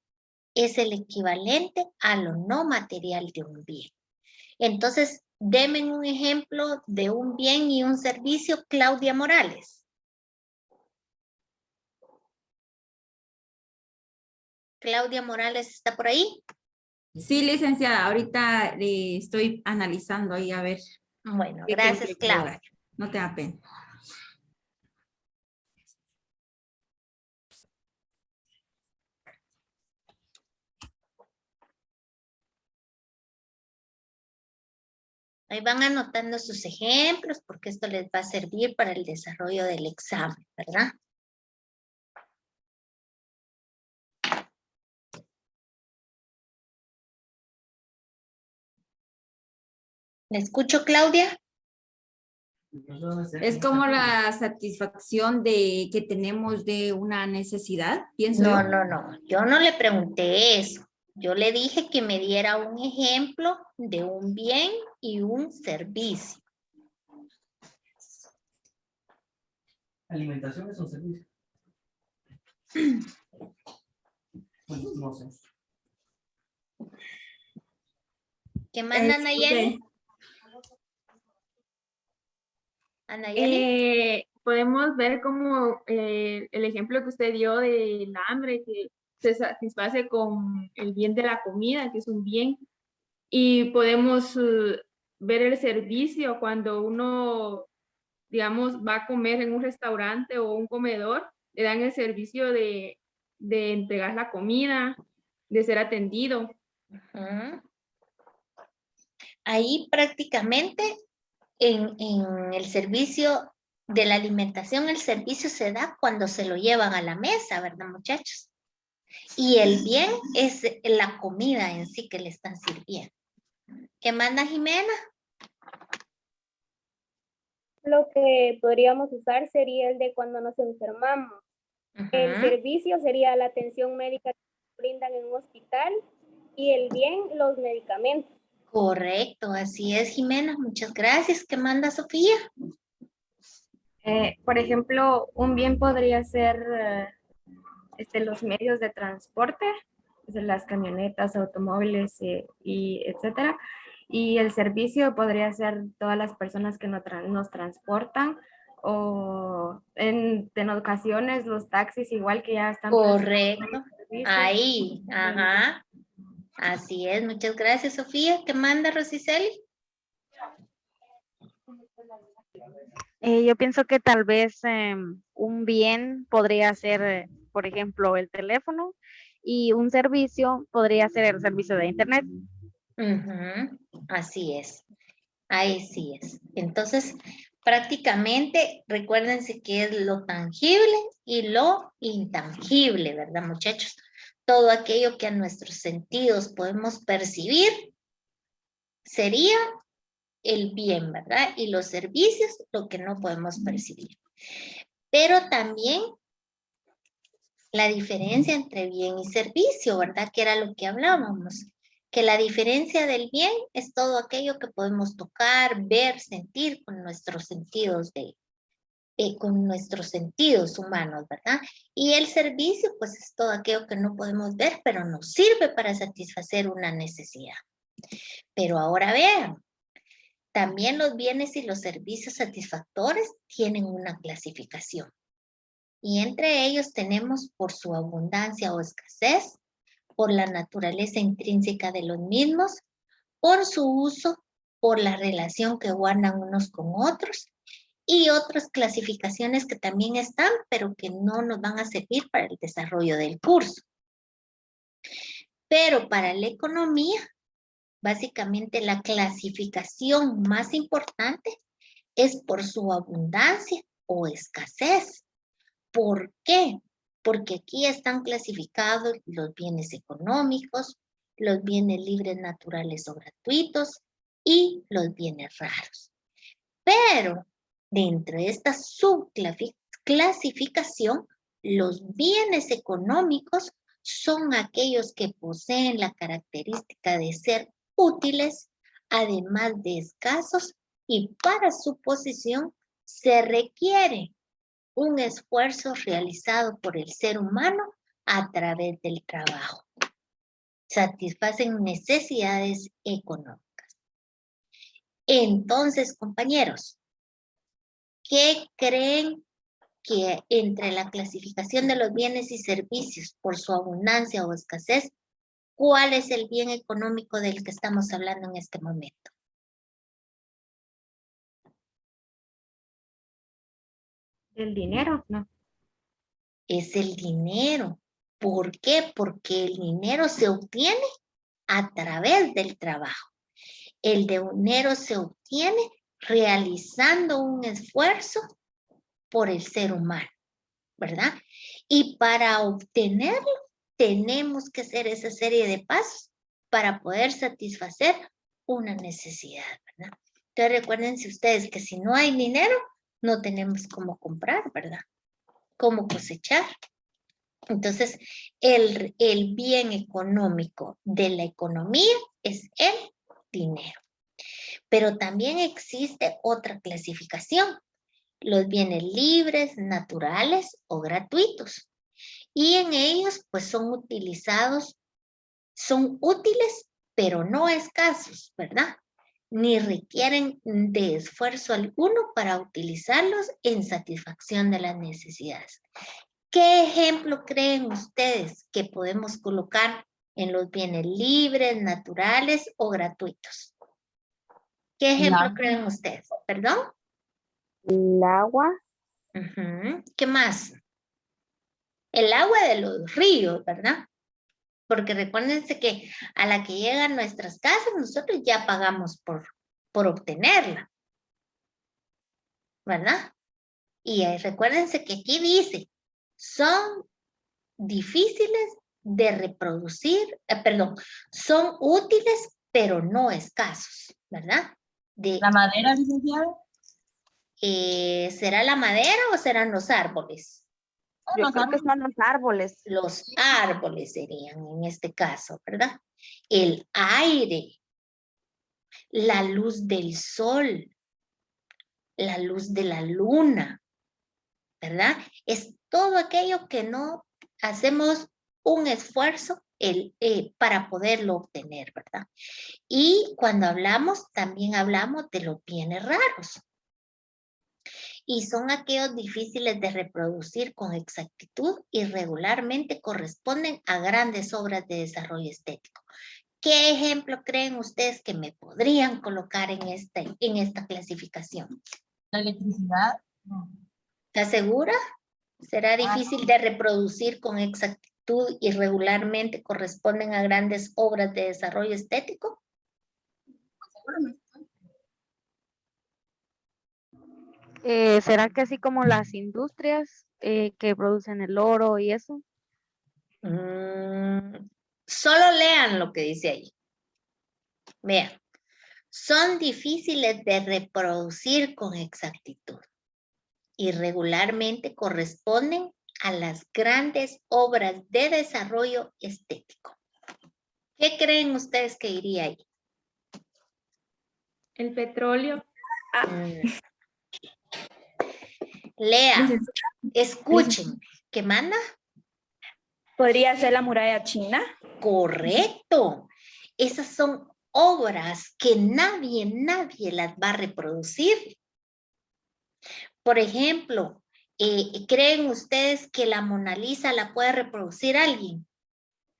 Es el equivalente a lo no material de un bien. Entonces, Deme un ejemplo de un bien y un servicio, Claudia Morales. Claudia Morales, ¿está por ahí? Sí, licenciada, ahorita estoy analizando ahí a ver. Bueno, qué gracias, ejemplo puedo Claudia. dar. No te da pena. Ahí van anotando sus ejemplos porque esto les va a servir para el desarrollo del examen, ¿verdad? ¿Me escucho, Claudia? Es como la satisfacción de que tenemos de una necesidad, pienso yo. No. Yo no le pregunté eso. Yo le dije que me diera un ejemplo de un bien y un servicio. Alimentación es un servicio. Bueno, no sé. ¿Qué manda Nayeli? Nayeli. Podemos ver como el ejemplo que usted dio del hambre que se satisface con el bien de la comida, que es un bien, y podemos ver el servicio cuando uno, digamos, va a comer en un restaurante o un comedor, le dan el servicio de entregar la comida, de ser atendido. Ahí prácticamente en el servicio de la alimentación, el servicio se da cuando se lo llevan a la mesa, ¿verdad, muchachos? Y el bien es la comida en sí que le están sirviendo. ¿Qué manda Jimena? Lo que podríamos usar sería el de cuando nos enfermamos. El servicio sería la atención médica que brindan en un hospital y el bien, los medicamentos. Correcto, así es, Jimena. Muchas gracias. ¿Qué manda Sofía? Por ejemplo, un bien podría ser los medios de transporte, las camionetas, automóviles y etcétera. Y el servicio podría ser todas las personas que nos transportan o en ocasiones los taxis igual que ya están. Correcto. Ahí, ajá. Así es. Muchas gracias, Sofía. ¿Qué manda Rosiceli? Yo pienso que tal vez un bien podría ser, por ejemplo, el teléfono y un servicio podría ser el servicio de internet. Así es. Ahí sí es. Entonces, prácticamente, recuérdense que es lo tangible y lo intangible, ¿verdad, muchachos? Todo aquello que a nuestros sentidos podemos percibir sería el bien, ¿verdad? Y los servicios, lo que no podemos percibir. Pero también la diferencia entre bien y servicio, ¿verdad? Que era lo que hablábamos. Que la diferencia del bien es todo aquello que podemos tocar, ver, sentir con nuestros sentidos con nuestros sentidos humanos, ¿verdad? Y el servicio, pues es todo aquello que no podemos ver, pero nos sirve para satisfacer una necesidad. Pero ahora vean, también los bienes y los servicios satisfactores tienen una clasificación. Y entre ellos tenemos por su abundancia o escasez, por la naturaleza intrínseca de los mismos, por su uso, por la relación que guardan unos con otros y otras clasificaciones que también están, pero que no nos van a servir para el desarrollo del curso. Pero para la economía, básicamente la clasificación más importante es por su abundancia o escasez. ¿Por qué? Porque aquí están clasificados los bienes económicos, los bienes libres, naturales o gratuitos y los bienes raros. Pero dentro de esta subclasificación, los bienes económicos son aquellos que poseen la característica de ser útiles, además de escasos, y para su posesión se requiere un esfuerzo realizado por el ser humano a través del trabajo. Satisfacen necesidades económicas. Entonces, compañeros, ¿qué creen que entre la clasificación de los bienes y servicios por su abundancia o escasez, cuál es el bien económico del que estamos hablando en este momento? El dinero, no. Es el dinero. ¿Por qué? Porque el dinero se obtiene a través del trabajo. El dinero se obtiene realizando un esfuerzo por el ser humano, ¿verdad? Y para obtenerlo, tenemos que hacer esa serie de pasos para poder satisfacer una necesidad, ¿verdad? Entonces recuérdense ustedes que si no hay dinero, no tenemos cómo comprar, ¿verdad? Cómo cosechar. Entonces, el bien económico de la economía es el dinero. Pero también existe otra clasificación, los bienes libres, naturales o gratuitos. Y en ellos, pues son utilizados, son útiles, pero no escasos, ¿verdad? Ni requieren de esfuerzo alguno para utilizarlos en satisfacción de las necesidades. ¿Qué ejemplo creen ustedes que podemos colocar en los bienes libres, naturales o gratuitos? ¿Qué ejemplo creen ustedes? ¿Perdón? El agua. ¿Qué más? El agua de los ríos, ¿verdad? Porque recuérdense que a la que llegan nuestras casas, nosotros ya pagamos por obtenerla, ¿verdad? Y recuérdense que aquí dice, son difíciles de reproducir, perdón, son útiles pero no escasos, ¿verdad? ¿La madera, licenciada? ¿Será la madera o serán los árboles? Yo creo que son los árboles. Los árboles serían en este caso, ¿verdad? El aire, la luz del sol, la luz de la luna, ¿verdad? Es todo aquello que no hacemos un esfuerzo para poderlo obtener, ¿verdad? Y cuando hablamos, también hablamos de los bienes raros. Y son aquellos difíciles de reproducir con exactitud y regularmente corresponden a grandes obras de desarrollo estético. ¿Qué ejemplo creen ustedes que me podrían colocar en esta clasificación? La electricidad. ¿Está segura? ¿Será difícil de reproducir con exactitud y regularmente corresponden a grandes obras de desarrollo estético? ¿Será que así como las industrias que producen el oro y eso? Solo lean lo que dice ahí. Vean. Son difíciles de reproducir con exactitud y regularmente corresponden a las grandes obras de desarrollo estético. ¿Qué creen ustedes que iría ahí? El petróleo. Lea, escuchen. ¿Qué manda? ¿Podría ser la muralla china? Correcto. Esas son obras que nadie las va a reproducir. Por ejemplo, ¿creen ustedes que la Mona Lisa la puede reproducir alguien?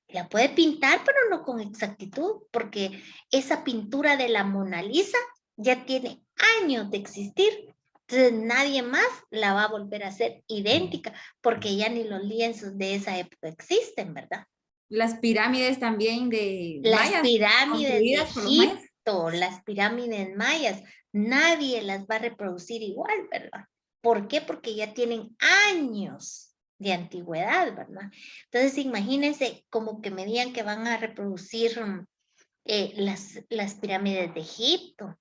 La puede pintar, pero no con exactitud, porque esa pintura de la Mona Lisa ya tiene años de existir. Entonces nadie más la va a volver a hacer idéntica, porque ya ni los lienzos de esa época existen, ¿verdad? Las pirámides también de Las mayas, pirámides de construidas por los mayas. Egipto, las pirámides mayas, nadie las va a reproducir igual, ¿verdad? ¿Por qué? Porque ya tienen años de antigüedad, ¿verdad? Entonces imagínense como que me digan que van a reproducir las pirámides de Egipto,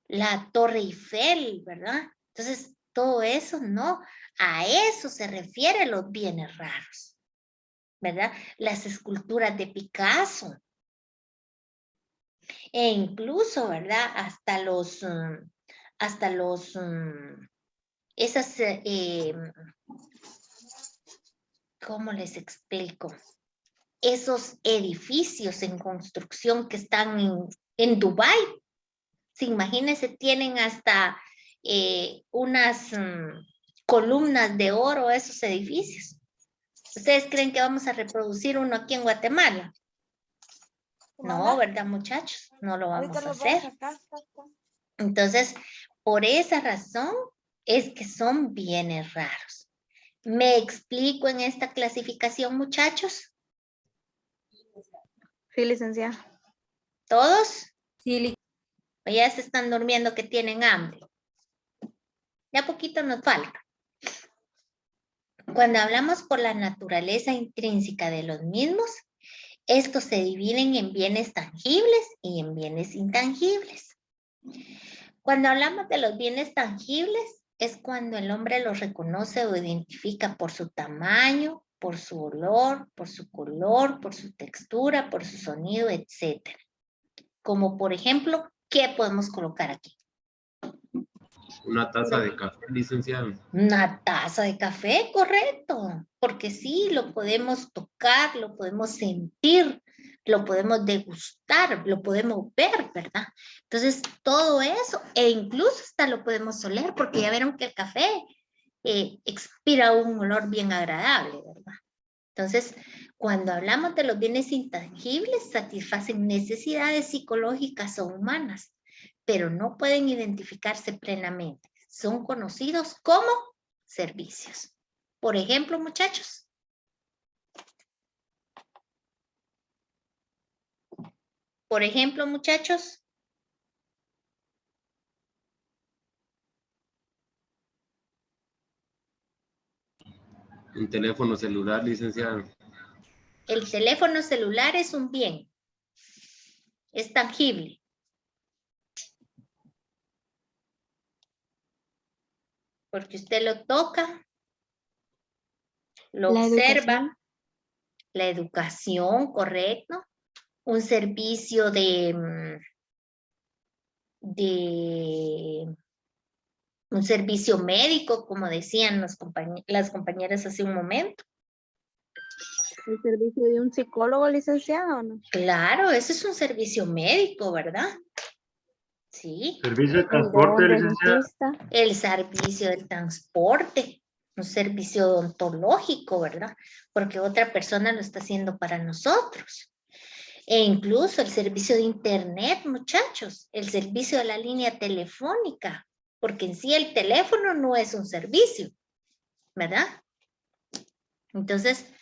la Torre Eiffel, ¿verdad? Entonces todo eso no, a eso se refiere los bienes raros, ¿verdad? Las esculturas de Picasso. E incluso, ¿verdad? Esas, ¿cómo les explico? Esos edificios en construcción que están en Dubái, Imagínense, tienen hasta unas columnas de oro esos edificios. ¿Ustedes creen que vamos a reproducir uno aquí en Guatemala? No, ¿verdad, muchachos? No lo vamos a hacer. Entonces, por esa razón es que son bienes raros. ¿Me explico en esta clasificación, muchachos? Sí, licenciada. ¿Todos? Sí. ¿O ya se están durmiendo que tienen hambre? Ya poquito nos falta. Cuando hablamos por la naturaleza intrínseca de los mismos, estos se dividen en bienes tangibles y en bienes intangibles. Cuando hablamos de los bienes tangibles, es cuando el hombre los reconoce o identifica por su tamaño, por su olor, por su color, por su textura, por su sonido, etc. Como por ejemplo, ¿qué podemos colocar aquí? Una taza de café, licenciado. Una taza de café, correcto. Porque sí, lo podemos tocar, lo podemos sentir, lo podemos degustar, lo podemos ver, ¿verdad? Entonces, todo eso, e incluso hasta lo podemos oler, porque ya vieron que el café expira un olor bien agradable, ¿verdad? Entonces, cuando hablamos de los bienes intangibles, satisfacen necesidades psicológicas o humanas, pero no pueden identificarse plenamente. Son conocidos como servicios. Por ejemplo, muchachos. Por ejemplo, muchachos. Un teléfono celular, licenciado. El teléfono celular es un bien. Es tangible. Porque usted lo toca, lo observa. La educación, correcto. Un servicio de un servicio médico, como decían las compañeras hace un momento. ¿El servicio de un psicólogo, licenciado, o no? Claro, ese es un servicio médico, ¿verdad? Sí. Servicio de transporte, licenciada. El servicio del transporte, un servicio odontológico, ¿verdad? Porque otra persona lo está haciendo para nosotros. E incluso el servicio de internet, muchachos, el servicio de la línea telefónica, porque en sí el teléfono no es un servicio, ¿verdad? Entonces,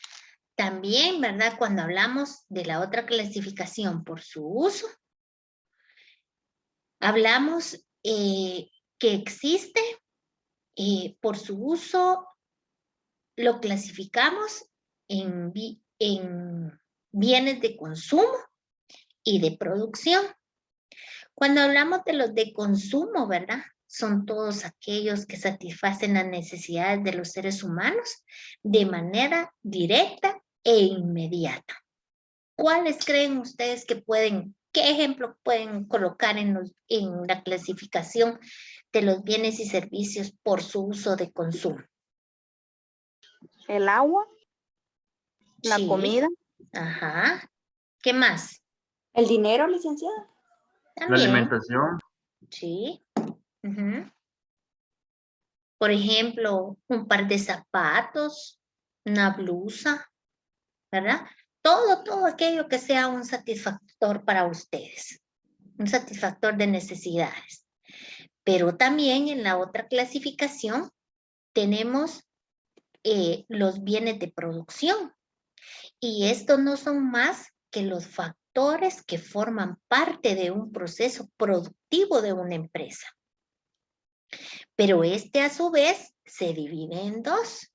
también, ¿verdad? Cuando hablamos de la otra clasificación por su uso, hablamos que existe por su uso, lo clasificamos en bienes de consumo y de producción. Cuando hablamos de los de consumo, ¿verdad? Son todos aquellos que satisfacen las necesidades de los seres humanos de manera directa e inmediata. ¿Cuáles creen ustedes que qué ejemplo pueden colocar en la clasificación de los bienes y servicios por su uso de consumo? El agua, la comida. Ajá. ¿Qué más? El dinero, licenciada. También. La alimentación. Sí. Por ejemplo, un par de zapatos, una blusa, ¿verdad? Todo aquello que sea un satisfactor para ustedes, un satisfactor de necesidades. Pero también en la otra clasificación tenemos los bienes de producción. Y estos no son más que los factores que forman parte de un proceso productivo de una empresa. Pero este a su vez se divide en dos,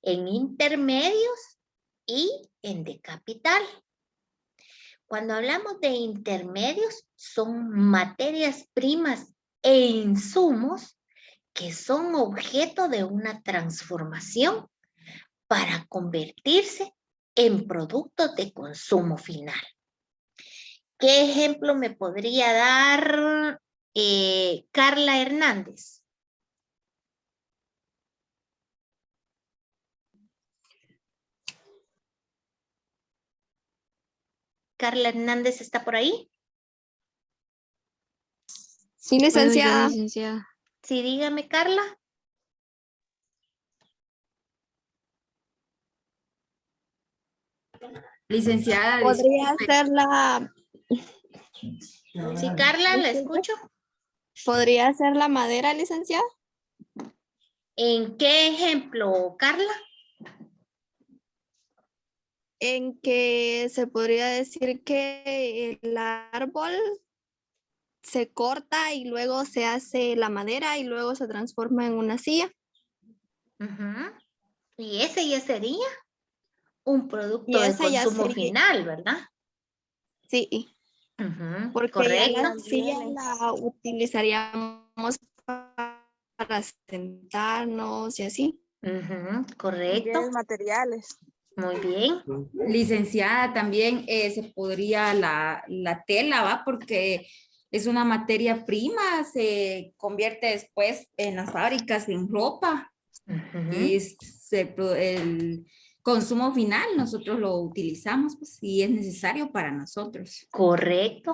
en intermedios y en de capital. Cuando hablamos de intermedios, son materias primas e insumos que son objeto de una transformación para convertirse en productos de consumo final. ¿Qué ejemplo me podría dar Carla Hernández? ¿Carla Hernández está por ahí? Sí, licenciada. licenciada. Sí, dígame, Carla. Licenciada, Podría disculpe. ser la, Sí, Carla, la escucho. podría ser la madera, licenciada. ¿En qué ejemplo, Carla? En que se podría decir que el árbol se corta y luego se hace la madera y luego se transforma en una silla. Ujú. Y ese ya sería un Y producto de esa ya consumo sería, final, ¿verdad? sí, Ujú, porque ya correcto. la silla la utilizaríamos para sentarnos y así. Ujú, correcto. Bienes materiales. Muy bien. Licenciada, también se podría la tela, ¿va? Porque es una materia prima, se convierte después en las fábricas en ropa y el consumo final nosotros lo utilizamos pues, y es necesario para nosotros. Correcto.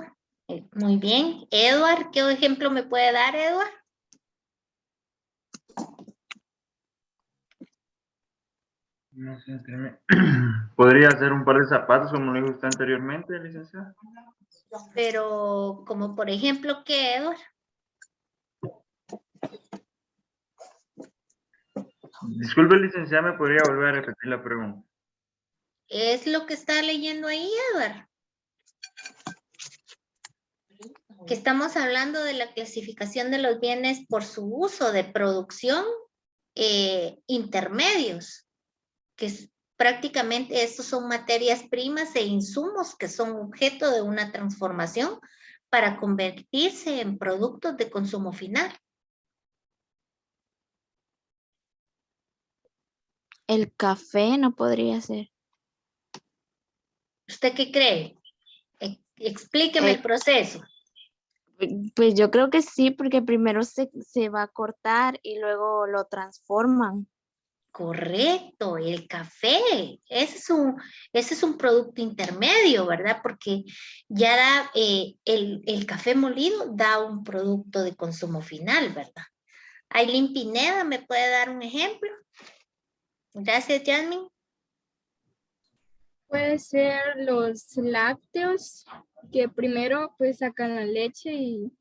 Muy bien. Edward, ¿qué ejemplo me puede dar, Edward? No sé, podría ser un par de zapatos, como lo dijo usted anteriormente, licenciada. Pero, como por ejemplo, ¿qué, Edward? Disculpe, licenciada, ¿me podría volver a repetir la pregunta? Es lo que está leyendo ahí, Edward. Que estamos hablando de la clasificación de los bienes por su uso de producción intermedios, que prácticamente estos son materias primas e insumos que son objeto de una transformación para convertirse en productos de consumo final. El café no podría ser. ¿Usted qué cree? Explíqueme el proceso. Pues yo creo que sí, porque primero se va a cortar y luego lo transforman. Correcto, el café. Ese es un producto intermedio, ¿verdad? Porque ya da, el café molido da un producto de consumo final, ¿verdad? Ailín Pineda, ¿me puede dar un ejemplo? Gracias, Jasmine. Puede ser los lácteos, que primero pues sacan la leche y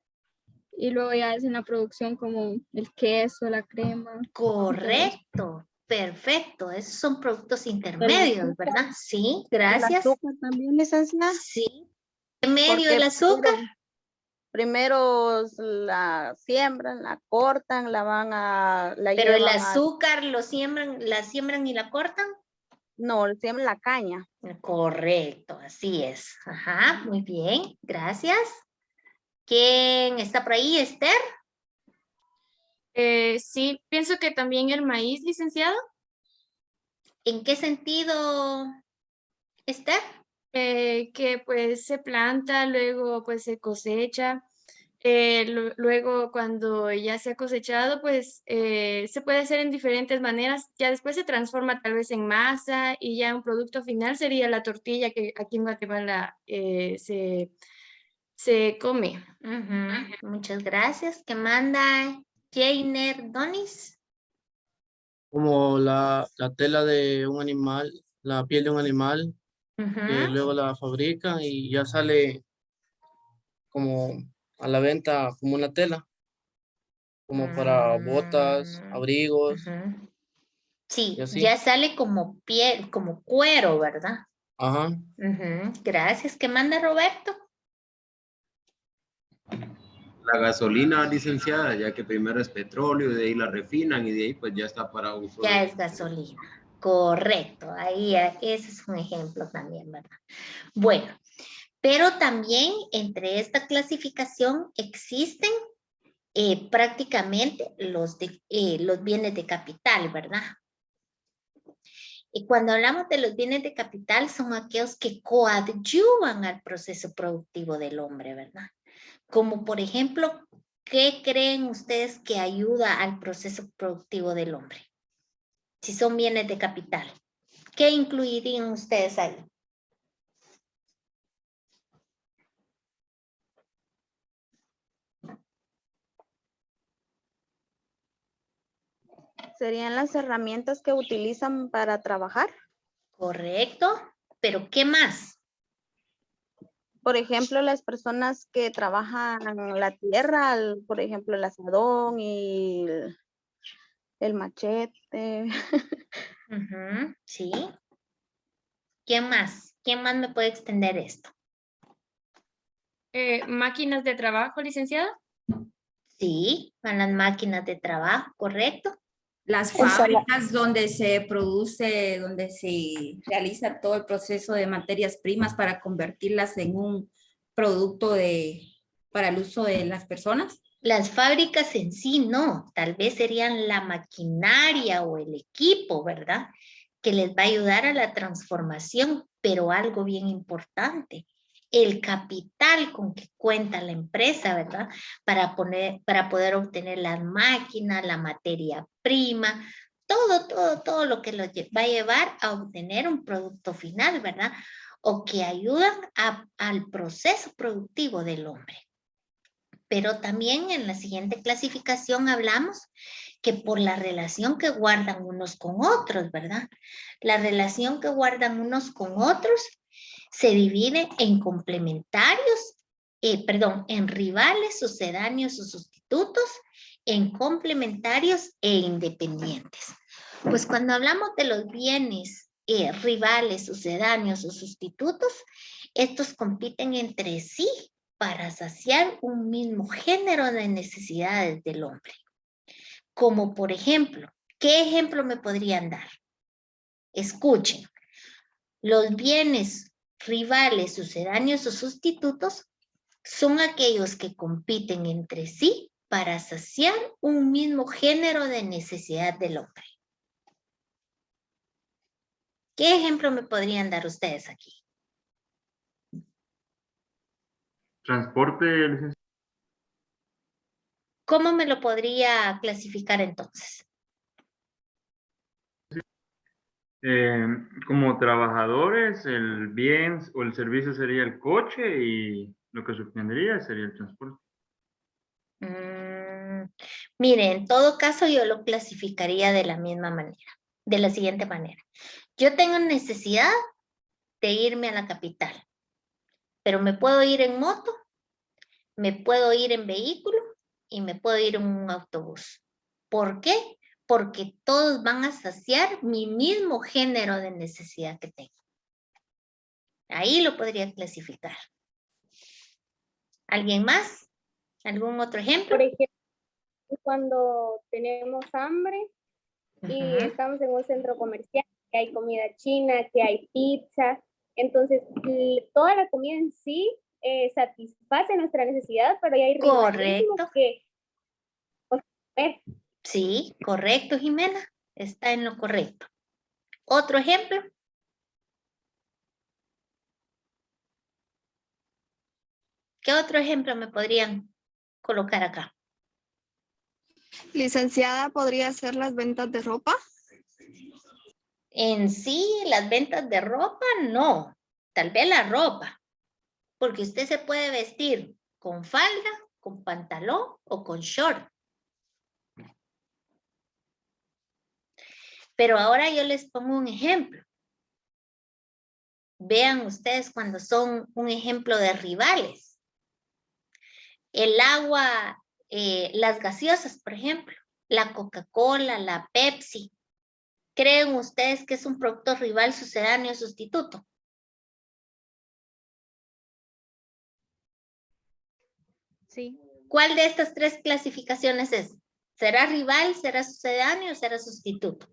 luego ya hacen la producción como el queso, la crema. Correcto, perfecto. Esos son productos intermedios, ¿verdad? Sí, gracias. El azúcar también, licenciada. Sí. ¿En medio del azúcar? Primero la siembran, la cortan, la van a, la Pero el llevan azúcar lo siembran, la siembran y la cortan. No, siembran la caña. Correcto, así es. Ajá, muy bien, gracias. ¿Quién está por ahí, Esther? Sí, pienso que también el maíz, licenciado. ¿En qué sentido, Esther? Que pues se planta, luego pues se cosecha. Luego cuando ya se ha cosechado, pues se puede hacer en diferentes maneras. Ya después se transforma tal vez en masa y ya un producto final sería la tortilla que aquí en Guatemala se come. Muchas gracias. ¿Qué manda Jainer Donis? Como la tela de un animal, la piel de un animal, que luego la fabrican y ya sale como a la venta como una tela, como para botas, abrigos Sí, y así. ya sale como piel, como cuero, ¿verdad? Ajá. Gracias. ¿Qué manda Roberto? La gasolina, licenciada, ya que primero es petróleo, de ahí la refinan y de ahí pues ya está para uso. Ya es gasolina. Correcto. Ahí, ese es un ejemplo también, ¿verdad? Bueno, pero también entre esta clasificación existen prácticamente los bienes de capital, ¿verdad? Y cuando hablamos de los bienes de capital son aquellos que coadyuvan al proceso productivo del hombre, ¿verdad? Como por ejemplo, ¿qué creen ustedes que ayuda al proceso productivo del hombre? Si son bienes de capital, ¿qué incluirían ustedes ahí? Serían las herramientas que utilizan para trabajar. Correcto, pero ¿qué más? Por ejemplo, las personas que trabajan la tierra, por ejemplo, el asadón y el machete. Sí. ¿Quién más? ¿Quién más me puede extender esto? ¿Máquinas de trabajo, licenciada? Sí, van las máquinas de trabajo, correcto. Las fábricas donde se produce, donde se realiza todo el proceso de materias primas para convertirlas en un producto para el uso de las personas. Las fábricas en sí no, tal vez serían la maquinaria o el equipo, ¿verdad? Que les va a ayudar a la transformación, pero algo bien importante, el capital con que cuenta la empresa, ¿verdad? Para poder obtener las máquinas, la materia prima, todo lo que los va a llevar a obtener un producto final, ¿verdad? O que ayudan al proceso productivo del hombre. Pero también en la siguiente clasificación hablamos que por la relación que guardan unos con otros, ¿verdad? La relación que guardan unos con otros se divide en complementarios, en rivales, sucedáneos o sustitutos, en complementarios e independientes. Pues cuando hablamos de los bienes rivales, sucedáneos o sustitutos, estos compiten entre sí para saciar un mismo género de necesidades del hombre. Como por ejemplo, ¿qué ejemplo me podrían dar? Escuchen, los bienes rivales, sucedáneos o sustitutos son aquellos que compiten entre sí para saciar un mismo género de necesidad del hombre. ¿Qué ejemplo me podrían dar ustedes aquí? Transporte, licenciada. ¿Cómo me lo podría clasificar entonces? Como trabajadores, el bien o el servicio sería el coche y lo que subtendría sería el transporte. Mire, en todo caso yo lo clasificaría de la misma manera, de la siguiente manera. Yo tengo necesidad de irme a la capital, pero me puedo ir en moto, me puedo ir en vehículo y me puedo ir en un autobús. ¿Por qué? Porque todos van a saciar mi mismo género de necesidad que tengo. Ahí lo podría clasificar. ¿Alguien más? ¿Algún otro ejemplo? Por ejemplo, cuando tenemos hambre y estamos en un centro comercial, que hay comida china, que hay pizza, entonces toda la comida en sí satisface nuestra necesidad, pero ya hay rivalismo que... Sí, correcto, Jimena. Está en lo correcto. ¿Otro ejemplo? ¿Qué otro ejemplo me podrían colocar acá? Licenciada, ¿podría ser las ventas de ropa? En sí, las ventas de ropa, no. Tal vez la ropa. Porque usted se puede vestir con falda, con pantalón o con short. Pero ahora yo les pongo un ejemplo. Vean ustedes cuando son un ejemplo de rivales. El agua, las gaseosas, por ejemplo, la Coca-Cola, la Pepsi. ¿Creen ustedes que es un producto rival, sucedáneo o sustituto? Sí. ¿Cuál de estas tres clasificaciones es? ¿Será rival, será sucedáneo o será sustituto?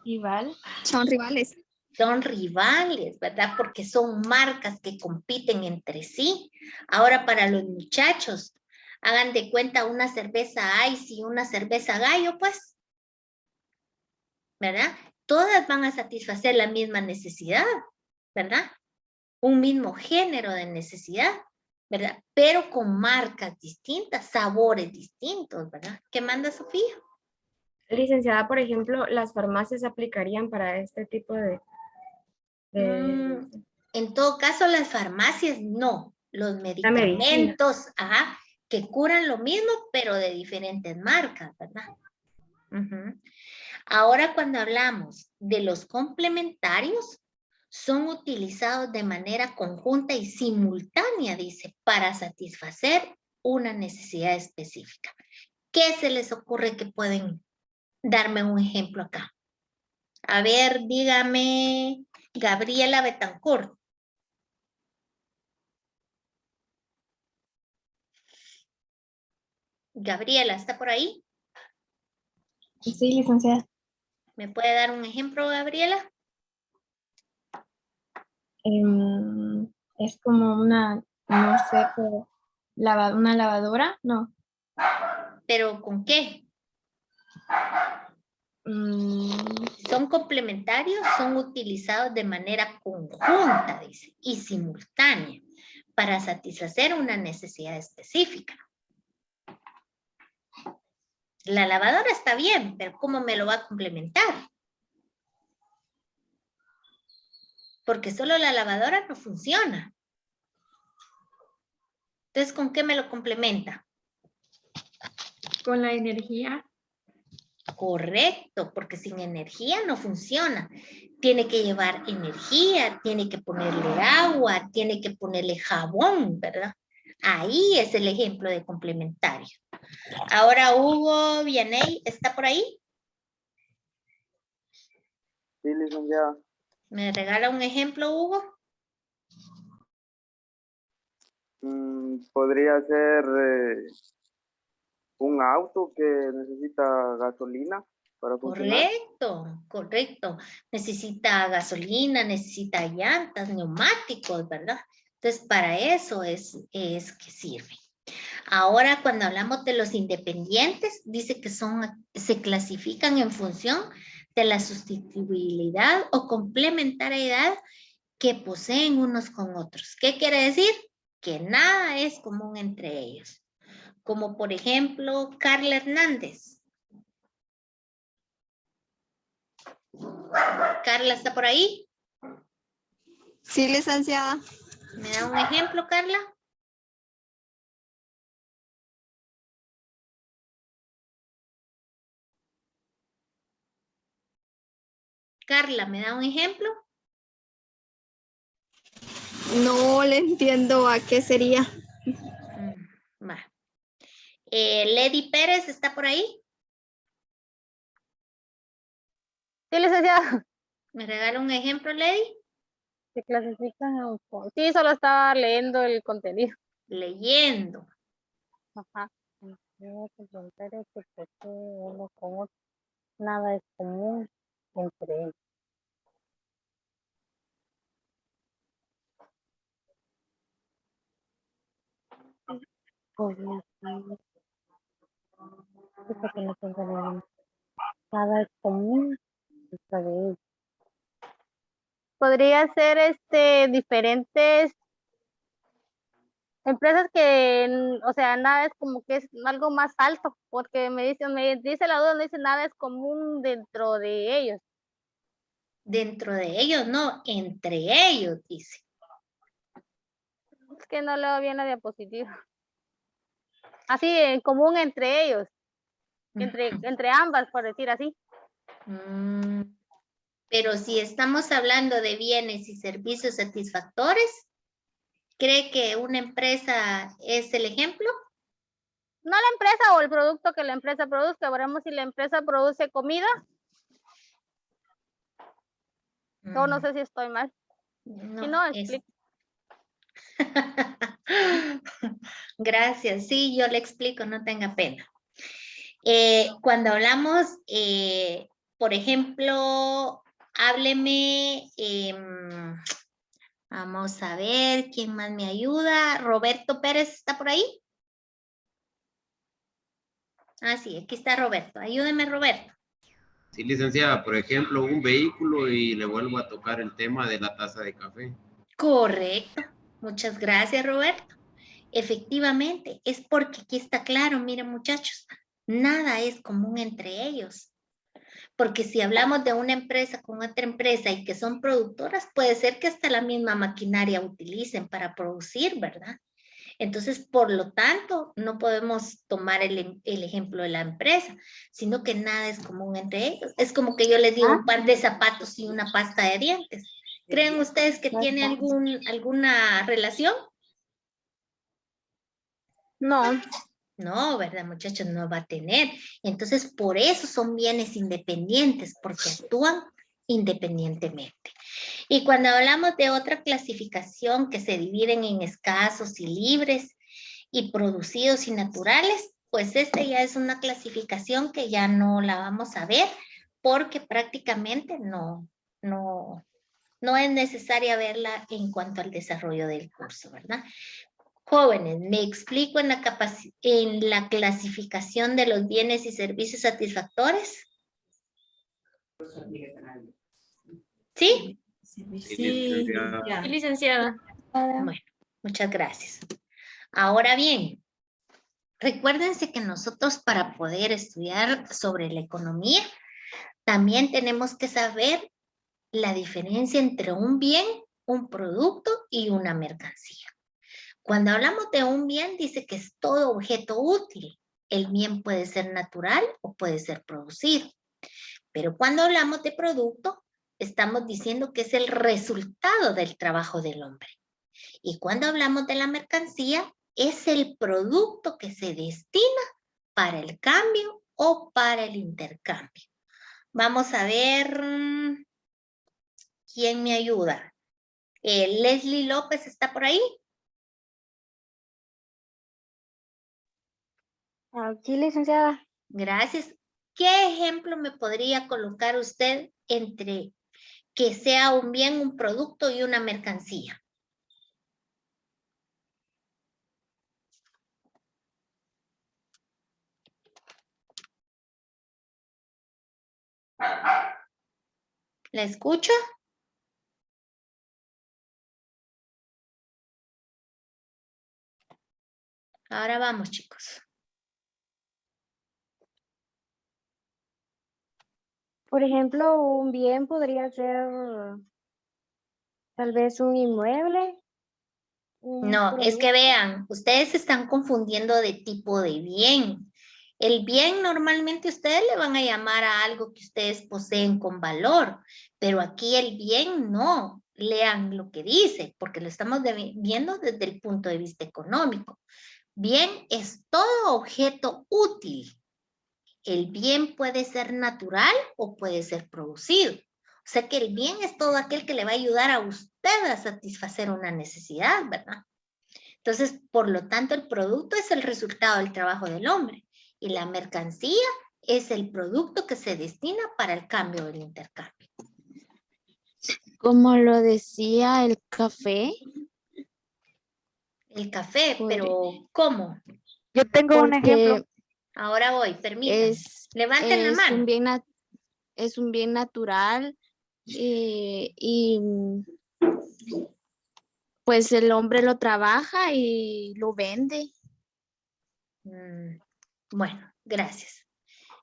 Rival. Son rivales. Son rivales, ¿verdad? Porque son marcas que compiten entre sí. Ahora para los muchachos, hagan de cuenta una cerveza Ice y una cerveza Gallo, pues. ¿Verdad? Todas van a satisfacer la misma necesidad, ¿verdad? Un mismo género de necesidad, ¿verdad? Pero con marcas distintas, sabores distintos, ¿verdad? ¿Qué manda Sofía? Licenciada, por ejemplo, ¿las farmacias aplicarían para este tipo de... En todo caso, las farmacias no. Los medicamentos, ajá, que curan lo mismo, pero de diferentes marcas, ¿verdad? Ahora, cuando hablamos de los complementarios, son utilizados de manera conjunta y simultánea, dice, para satisfacer una necesidad específica. ¿Qué se les ocurre que pueden darme un ejemplo acá? A ver, dígame, Gabriela Betancourt. Gabriela, ¿está por ahí? Sí, licenciada. ¿Me puede dar un ejemplo, Gabriela? Es como una, no sé, una lavadora, no. ¿Pero con qué? Son complementarios, son utilizados de manera conjunta, dice, y simultánea, para satisfacer una necesidad específica. La lavadora está bien, pero ¿cómo me lo va a complementar? Porque solo la lavadora no funciona. Entonces, ¿con qué me lo complementa? Con la energía. Correcto, porque sin energía no funciona. Tiene que llevar energía, tiene que ponerle agua, tiene que ponerle jabón, ¿verdad? Ahí es el ejemplo de complementario. Ahora Hugo Vianey, ¿está por ahí? Sí, licenciada. ¿Me regala un ejemplo, Hugo? Podría ser un auto que necesita gasolina para funcionar. Correcto, correcto. Necesita gasolina, necesita llantas, neumáticos, ¿verdad? Entonces, para eso es que sirve. Ahora, cuando hablamos de los independientes, dice que se clasifican en función de la sustituibilidad o complementariedad que poseen unos con otros. ¿Qué quiere decir? Que nada es común entre ellos. Como por ejemplo, Carla Hernández. Carla, ¿está por ahí? Sí, licenciada. ¿Me da un ejemplo, Carla? Carla, ¿me da un ejemplo? No le entiendo a qué sería. Va. Lady Pérez, ¿está por ahí? Sí, licenciada. ¿Me regala un ejemplo, Lady? Se clasifican. Sí, solo estaba leyendo el contenido. Leyendo. Ajá. Complementario que posee uno con otro. Nada es común entre ellos. Nada es común entre ellos. Podría ser diferentes empresas que, o sea, nada es como que es algo más alto, porque me dice la duda, me dice nada es común dentro de ellos. Dentro de ellos, no, entre ellos, dice. Es que no leo bien la diapositiva. Así, en común entre ellos, entre ambas, por decir así. Pero si estamos hablando de bienes y servicios satisfactores, ¿cree que una empresa es el ejemplo? No la empresa o el producto que la empresa produzca. Veremos si la empresa produce comida. Yo no sé si estoy mal. No, si no, explico. Gracias, sí, yo le explico, no tenga pena. Cuando hablamos, por ejemplo, hábleme, vamos a ver, ¿quién más me ayuda? Roberto Pérez, ¿está por ahí? Ah, sí, aquí está Roberto. Ayúdeme, Roberto. Sí, licenciada, por ejemplo, un vehículo y le vuelvo a tocar el tema de la taza de café. Correcto. Muchas gracias, Roberto. Efectivamente, es porque aquí está claro, miren muchachos, nada es común entre ellos. Porque si hablamos de una empresa con otra empresa y que son productoras, puede ser que hasta la misma maquinaria utilicen para producir, ¿verdad? Entonces, por lo tanto, no podemos tomar el ejemplo de la empresa, sino que nada es común entre ellos. Es como que yo les digo un par de zapatos y una pasta de dientes. ¿Creen ustedes que tiene alguna relación? No. No, ¿verdad, muchachos? No va a tener. Entonces, por eso son bienes independientes, porque actúan independientemente. Y cuando hablamos de otra clasificación que se dividen en escasos y libres y producidos y naturales, pues esta ya es una clasificación que ya no la vamos a ver porque prácticamente no es necesaria verla en cuanto al desarrollo del curso, ¿verdad? Jóvenes, me explico en la clasificación de los bienes y servicios satisfactores. ¿Sí? Sí, licenciada. Bueno, muchas gracias. Ahora bien, recuérdense que nosotros para poder estudiar sobre la economía, también tenemos que saber la diferencia entre un bien, un producto y una mercancía. Cuando hablamos de un bien, dice que es todo objeto útil. El bien puede ser natural o puede ser producido. Pero cuando hablamos de producto, estamos diciendo que es el resultado del trabajo del hombre. Y cuando hablamos de la mercancía, es el producto que se destina para el cambio o para el intercambio. Vamos a ver quién me ayuda. Leslie López está por ahí. Aquí, licenciada. Gracias. ¿Qué ejemplo me podría colocar usted entre que sea un bien, un producto y una mercancía? ¿La escucho? Ahora vamos, chicos. Por ejemplo, un bien podría ser tal vez un inmueble. No, es que vean, ustedes se están confundiendo de tipo de bien. El bien normalmente ustedes le van a llamar a algo que ustedes poseen con valor, pero aquí el bien no. Lean lo que dice, porque lo estamos viendo desde el punto de vista económico. Bien es todo objeto útil. El bien puede ser natural o puede ser producido. O sea que el bien es todo aquel que le va a ayudar a usted a satisfacer una necesidad, ¿verdad? Entonces, por lo tanto, el producto es el resultado del trabajo del hombre y la mercancía es el producto que se destina para el cambio del intercambio. Como lo decía el café. El café, pero ¿cómo? Yo tengo un ejemplo. Ahora voy, permítanme. Levanten la mano. Es un bien natural y pues el hombre lo trabaja y lo vende. Bueno, gracias.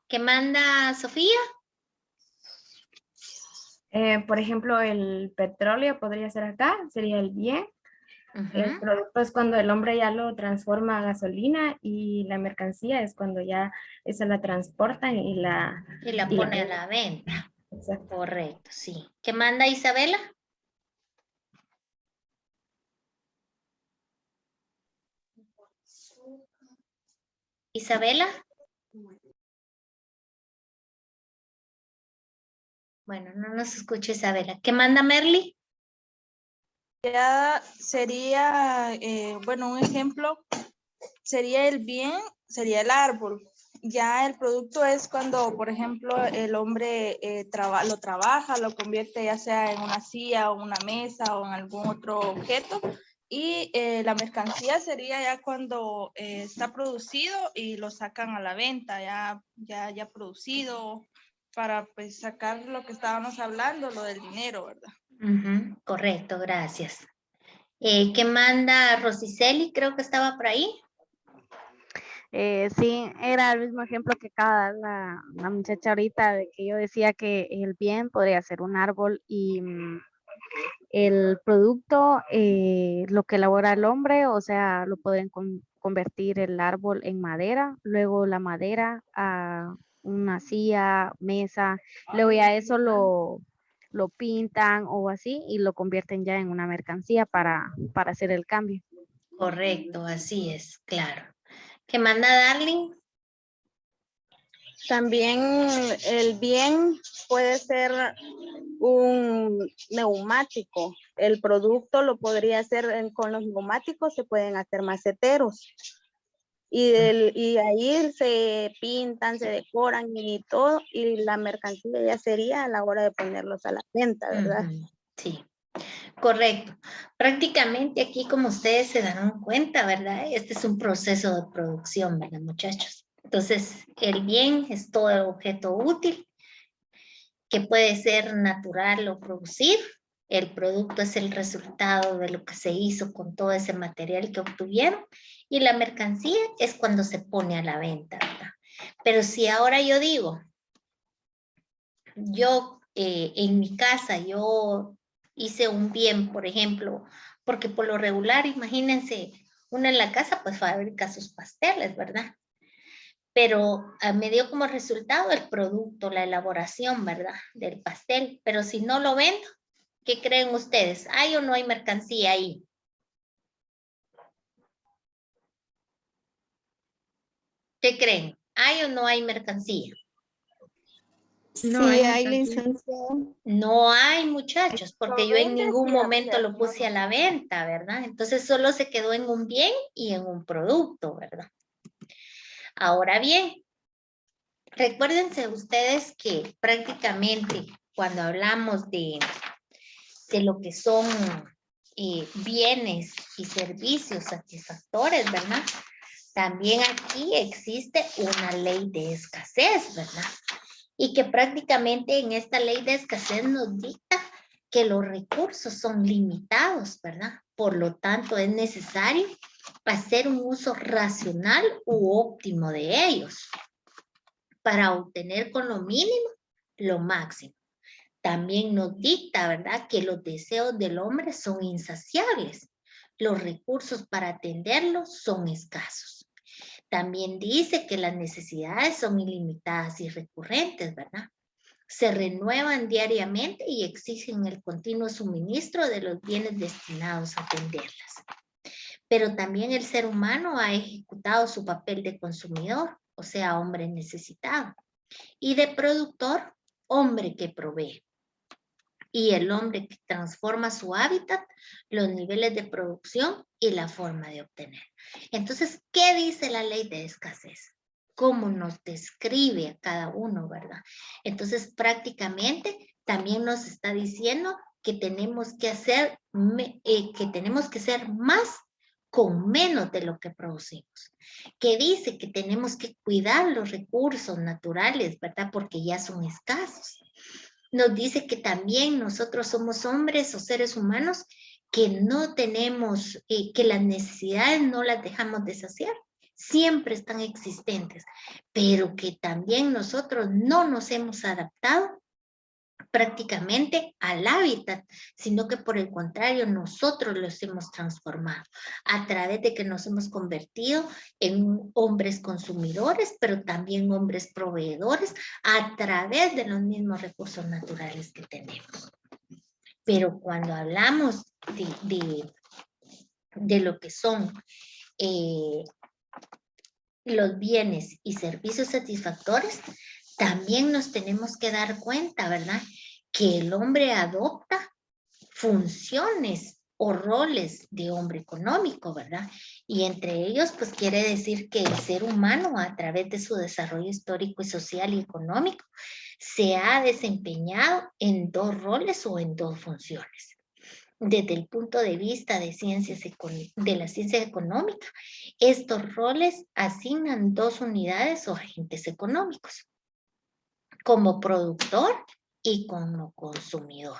¿Qué manda Sofía? Por ejemplo, el petróleo podría ser acá, sería el bien. El producto es cuando el hombre ya lo transforma a gasolina y la mercancía es cuando ya se la transportan y la pone a la venta. Exacto. Correcto, sí. ¿Qué manda Isabela? Isabela. Bueno, no nos escucha Isabela. ¿Qué manda Merly? Ya sería, bueno, un ejemplo sería el bien, sería el árbol. Ya el producto es cuando, por ejemplo, el hombre lo trabaja, lo convierte ya sea en una silla o una mesa o en algún otro objeto. Y la mercancía sería ya cuando está producido y lo sacan a la venta, ya producido, para pues sacar lo que estábamos hablando, lo del dinero, ¿verdad? Correcto, gracias. ¿Qué manda Rosiceli? Creo que estaba por ahí. Sí, era el mismo ejemplo que la muchacha ahorita, de que yo decía que el bien podría ser un árbol y el producto, lo que elabora el hombre, o sea, lo pueden convertir el árbol en madera, luego la madera a una silla, mesa, luego ya eso lo pintan o así y lo convierten ya en una mercancía para hacer el cambio. Correcto, así es, claro. ¿Qué manda, Darling? También el bien puede ser un neumático. El producto lo podría hacer con los neumáticos, se pueden hacer maceteros. Y ahí se pintan, se decoran y todo, y la mercancía ya sería a la hora de ponerlos a la venta, ¿verdad? Sí, correcto. Prácticamente aquí, como ustedes se dan cuenta, ¿verdad? Este es un proceso de producción, ¿verdad, muchachos? Entonces, el bien es todo el objeto útil que puede ser natural o producir. El producto es el resultado de lo que se hizo con todo ese material que obtuvieron. Y la mercancía es cuando se pone a la venta, ¿verdad? Pero si ahora yo digo, yo en mi casa, yo hice un bien, por ejemplo, porque por lo regular, imagínense, uno en la casa pues fabrica sus pasteles, ¿verdad? Pero me dio como resultado el producto, la elaboración, ¿verdad? Del pastel. Pero si no lo vendo, ¿qué creen ustedes? ¿Hay o no hay mercancía ahí? ¿Qué creen? ¿Hay o no hay mercancía? No hay licenciada. No hay, muchachos, porque yo en ningún momento lo puse a la venta, ¿verdad? Entonces solo se quedó en un bien y en un producto, ¿verdad? Ahora bien, recuérdense ustedes que prácticamente cuando hablamos de lo que son bienes y servicios satisfactores, ¿verdad? También aquí existe una ley de escasez, ¿verdad? Y que prácticamente en esta ley de escasez nos dicta que los recursos son limitados, ¿verdad? Por lo tanto, es necesario hacer un uso racional u óptimo de ellos para obtener con lo mínimo lo máximo. También nos dicta, ¿verdad?, que los deseos del hombre son insaciables. Los recursos para atenderlos son escasos. También dice que las necesidades son ilimitadas y recurrentes, ¿verdad? Se renuevan diariamente y exigen el continuo suministro de los bienes destinados a atenderlas. Pero también el ser humano ha ejecutado su papel de consumidor, o sea, hombre necesitado, y de productor, hombre que provee. Y el hombre que transforma su hábitat, los niveles de producción y la forma de obtener. Entonces, ¿qué dice la ley de escasez? ¿Cómo nos describe a cada uno, verdad? Entonces, prácticamente también nos está diciendo que tenemos que hacer, ser más con menos de lo que producimos. Que dice que tenemos que cuidar los recursos naturales, ¿verdad? Porque ya son escasos. Nos dice que también nosotros somos hombres o seres humanos que no tenemos, que las necesidades no las dejamos de saciar, siempre están existentes, pero que también nosotros no nos hemos adaptado prácticamente al hábitat, sino que por el contrario nosotros los hemos transformado a través de que nos hemos convertido en hombres consumidores, pero también hombres proveedores a través de los mismos recursos naturales que tenemos. Pero cuando hablamos de lo que son los bienes y servicios satisfactores, también nos tenemos que dar cuenta, ¿verdad?, que el hombre adopta funciones o roles de hombre económico, ¿verdad? Y entre ellos, pues quiere decir que el ser humano, a través de su desarrollo histórico y social y económico, se ha desempeñado en dos roles o en dos funciones. Desde el punto de vista de la ciencia económica, estos roles asignan dos unidades o agentes económicos, como productor y como consumidor,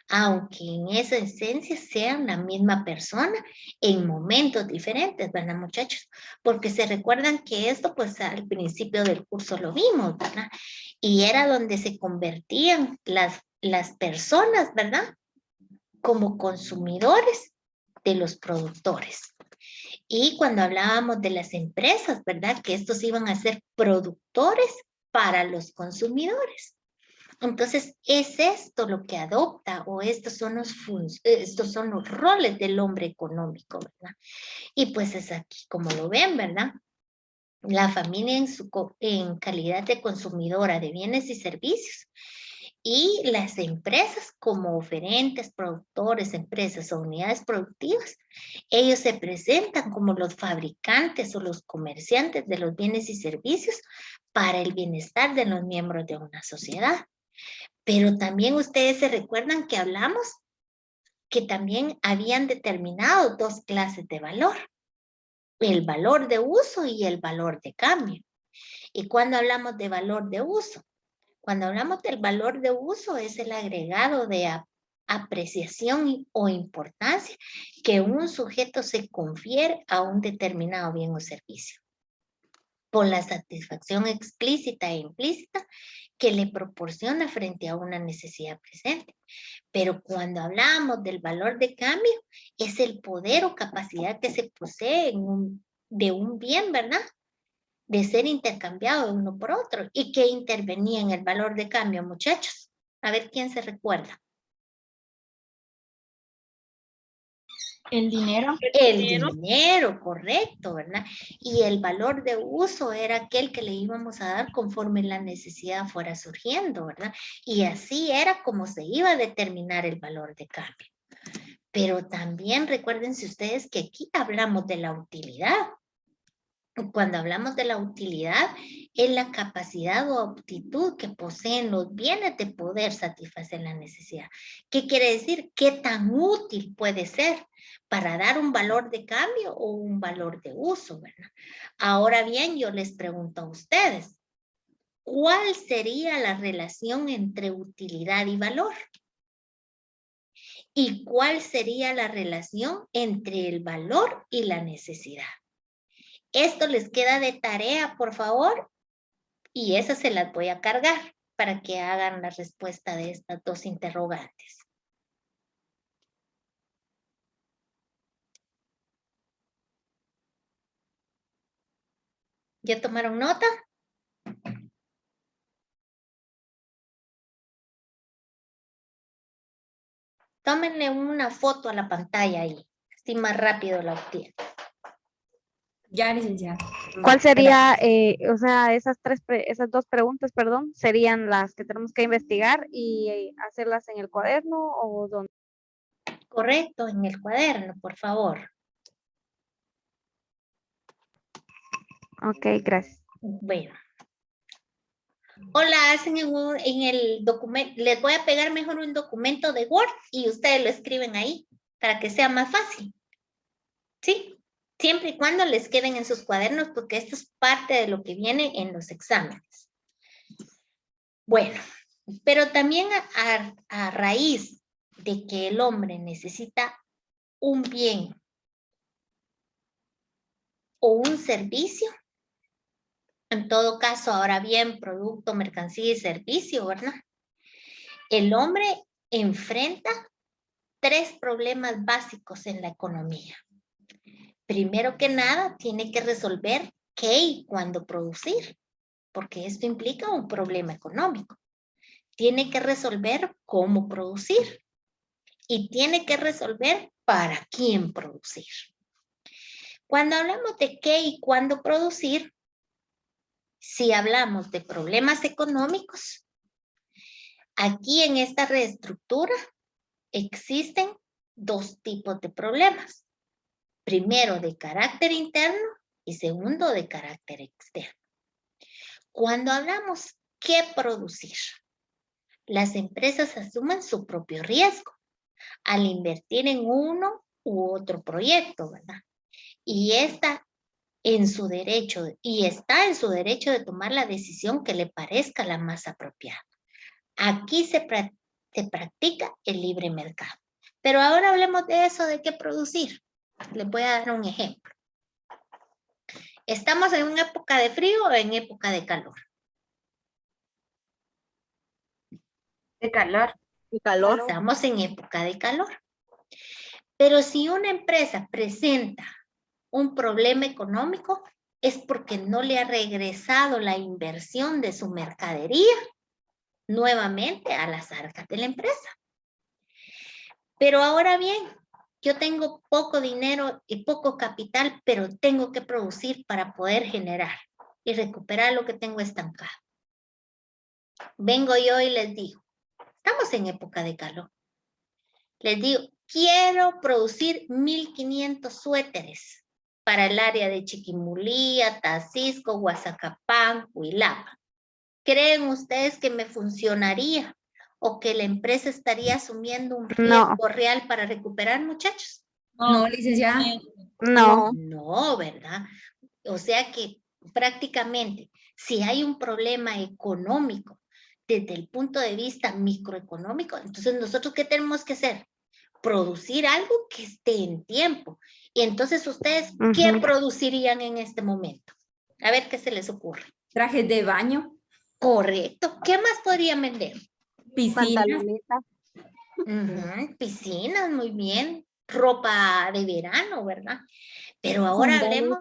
aunque en esa esencia sean la misma persona en momentos diferentes, ¿verdad, muchachos? Porque se recuerdan que esto, pues al principio del curso lo vimos, ¿verdad? Y era donde se convertían las personas, ¿verdad?, como consumidores de los productores. Y cuando hablábamos de las empresas, ¿verdad? Que estos iban a ser productores para los consumidores. Entonces, es esto lo que adopta o estos son los roles del hombre económico, ¿verdad? Y pues es aquí como lo ven, ¿verdad? La familia en calidad de consumidora de bienes y servicios y las empresas como oferentes, productores, empresas o unidades productivas, ellos se presentan como los fabricantes o los comerciantes de los bienes y servicios para el bienestar de los miembros de una sociedad. Pero también ustedes se recuerdan que hablamos que también habían determinado dos clases de valor, el valor de uso y el valor de cambio. Y cuando hablamos de valor de uso, cuando hablamos del valor de uso es el agregado de apreciación o importancia que un sujeto se confiere a un determinado bien o servicio por la satisfacción explícita e implícita que le proporciona frente a una necesidad presente. Pero cuando hablamos del valor de cambio, es el poder o capacidad que se posee de un bien, ¿verdad? De ser intercambiado de uno por otro. ¿Y qué intervenía en el valor de cambio, muchachos? A ver quién se recuerda. El dinero. El dinero, correcto, ¿verdad? Y el valor de uso era aquel que le íbamos a dar conforme la necesidad fuera surgiendo, ¿verdad? Y así era como se iba a determinar el valor de cambio. Pero también recuérdense ustedes que aquí hablamos de la utilidad. Cuando hablamos de la utilidad, es la capacidad o aptitud que poseen los bienes de poder satisfacer la necesidad. ¿Qué quiere decir? ¿Qué tan útil puede ser para dar un valor de cambio o un valor de uso, ¿verdad? Ahora bien, yo les pregunto a ustedes, ¿cuál sería la relación entre utilidad y valor? ¿Y cuál sería la relación entre el valor y la necesidad? Esto les queda de tarea, por favor, y esas se las voy a cargar para que hagan la respuesta de estas dos interrogantes. ¿Ya tomaron nota? Tómenle una foto a la pantalla ahí, así más rápido la obtienen. Ya, licenciada. ¿Cuál sería, o sea, esas dos preguntas, perdón, serían las que tenemos que investigar y hacerlas en el cuaderno o dónde? Correcto, en el cuaderno, por favor. Ok, gracias. Bueno. O la hacen en el documento, les voy a pegar mejor un documento de Word y ustedes lo escriben ahí para que sea más fácil. ¿Sí? Siempre y cuando les queden en sus cuadernos, porque esto es parte de lo que viene en los exámenes. Bueno, pero también a raíz de que el hombre necesita un bien o un servicio, en todo caso, ahora bien, producto, mercancía y servicio, ¿verdad? El hombre enfrenta 3 problemas básicos en la economía. Primero que nada, tiene que resolver qué y cuándo producir, porque esto implica un problema económico. Tiene que resolver cómo producir y tiene que resolver para quién producir. Cuando hablamos de qué y cuándo producir, si hablamos de problemas económicos, aquí en esta reestructura existen 2 tipos de problemas. Primero, de carácter interno y segundo, de carácter externo. Cuando hablamos qué producir, las empresas asumen su propio riesgo al invertir en uno u otro proyecto, ¿verdad? Y está en su derecho de tomar la decisión que le parezca la más apropiada. Aquí se practica el libre mercado. Pero ahora hablemos de eso, de qué producir. Les voy a dar un ejemplo. ¿Estamos en una época de frío o en época de calor? De calor. De calor. Estamos en época de calor. Pero si una empresa presenta un problema económico, es porque no le ha regresado la inversión de su mercadería nuevamente a las arcas de la empresa. Pero ahora bien, yo tengo poco dinero y poco capital, pero tengo que producir para poder generar y recuperar lo que tengo estancado. Vengo yo y les digo, estamos en época de calor. Les digo, quiero producir 1500 suéteres para el área de Chiquimulía, Tacisco, Guazacapán, Huilapa. ¿Creen ustedes que me funcionaría o que la empresa estaría asumiendo un riesgo real para recuperar, muchachos? No, licenciada. No. No, ¿verdad? O sea que prácticamente si hay un problema económico desde el punto de vista microeconómico, entonces nosotros ¿qué tenemos que hacer? Producir algo que esté en tiempo. Y entonces ustedes, ¿qué producirían en este momento? A ver qué se les ocurre. Trajes de baño. Correcto. ¿Qué más podrían vender? Piscinas. Piscinas, muy bien. Ropa de verano, ¿verdad? Pero ahora hablemos...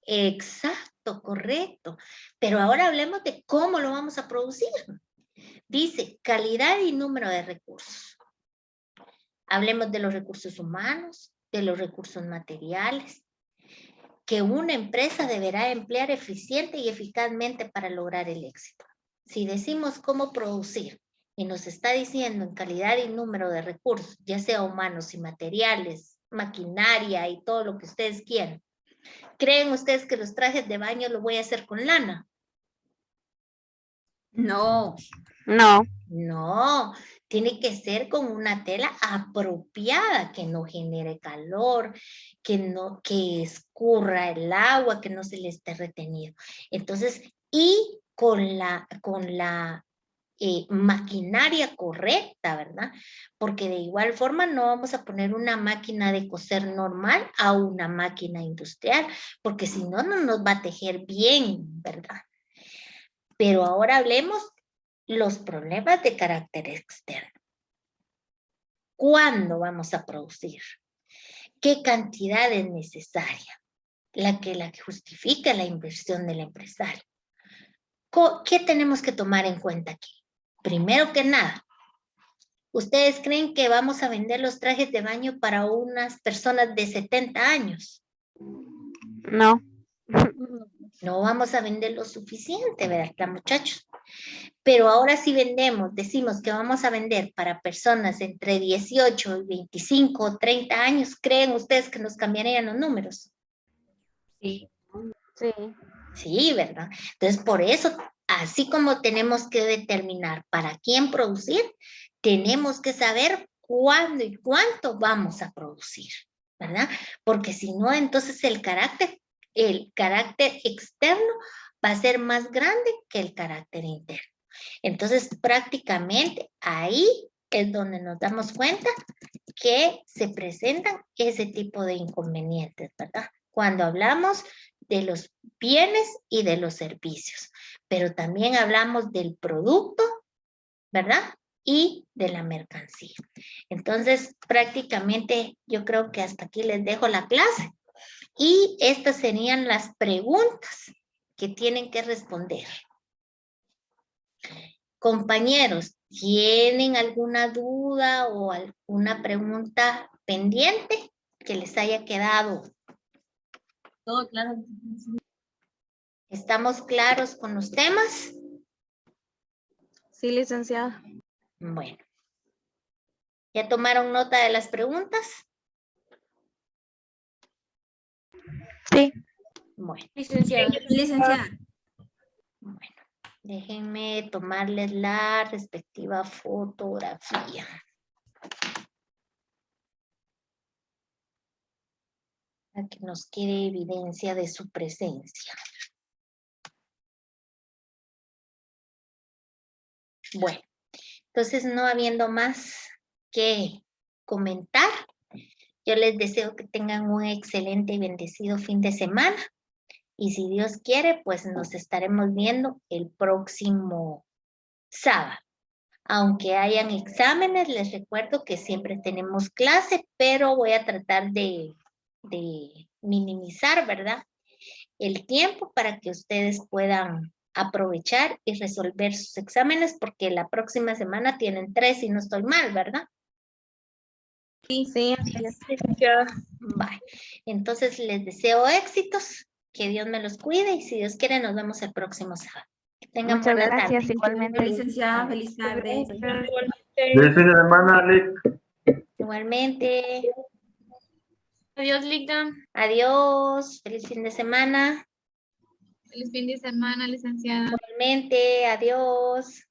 Exacto, correcto. Pero ahora hablemos de cómo lo vamos a producir. Dice calidad y número de recursos. Hablemos de los recursos humanos, de los recursos materiales, que una empresa deberá emplear eficiente y eficazmente para lograr el éxito. Si decimos cómo producir y nos está diciendo en calidad y número de recursos, ya sea humanos y materiales, maquinaria y todo lo que ustedes quieran, ¿creen ustedes que los trajes de baño lo voy a hacer con lana? No. No. No, tiene que ser con una tela apropiada, que no genere calor, que escurra el agua, que no se le esté retenido. Entonces, y con la maquinaria correcta, ¿verdad? Porque de igual forma no vamos a poner una máquina de coser normal a una máquina industrial, porque si no, no nos va a tejer bien, ¿verdad? Pero ahora hablemos los problemas de carácter externo. ¿Cuándo vamos a producir? ¿Qué cantidad es necesaria? La que justifica la inversión del empresario. ¿Qué tenemos que tomar en cuenta aquí? Primero que nada, ¿ustedes creen que vamos a vender los trajes de baño para unas personas de 70 años? No. No vamos a vender lo suficiente, ¿verdad, muchachos? Pero ahora sí decimos que vamos a vender para personas entre 18 y 25 o 30 años, ¿creen ustedes que nos cambiarían los números? Sí. Sí. Sí, ¿verdad? Entonces, por eso, así como tenemos que determinar para quién producir, tenemos que saber cuándo y cuánto vamos a producir, ¿verdad? Porque si no, entonces el carácter externo va a ser más grande que el carácter interno. Entonces, prácticamente ahí es donde nos damos cuenta que se presentan ese tipo de inconvenientes, ¿verdad? Cuando hablamos de los bienes y de los servicios, pero también hablamos del producto, ¿verdad? Y de la mercancía. Entonces, prácticamente yo creo que hasta aquí les dejo la clase y estas serían las preguntas que tienen que responder. Compañeros, ¿tienen alguna duda o alguna pregunta pendiente que les haya quedado? Todo claro. ¿Estamos claros con los temas? Sí, licenciada. Bueno. ¿Ya tomaron nota de las preguntas? Sí. Bueno. Licenciada. Licenciada. Bueno, déjenme tomarles la respectiva fotografía. Para que nos quede evidencia de su presencia. Bueno, entonces no habiendo más que comentar, yo les deseo que tengan un excelente y bendecido fin de semana. Y si Dios quiere, pues nos estaremos viendo el próximo sábado. Aunque hayan exámenes, les recuerdo que siempre tenemos clase, pero voy a tratar de minimizar, ¿verdad? El tiempo para que ustedes puedan aprovechar y resolver sus exámenes, porque la próxima semana tienen 3 y no estoy mal, ¿verdad? Sí. Bye. Entonces les deseo éxitos, que Dios me los cuide y si Dios quiere nos vemos el próximo sábado. Que tengan Muchas buena gracias, tarde. igualmente. Licenciada, feliz tarde. Feliz fin de semana, Lick. Igualmente. Adiós, Ligda. Adiós. Feliz fin de semana. Feliz fin de semana, licenciada. Igualmente. Adiós.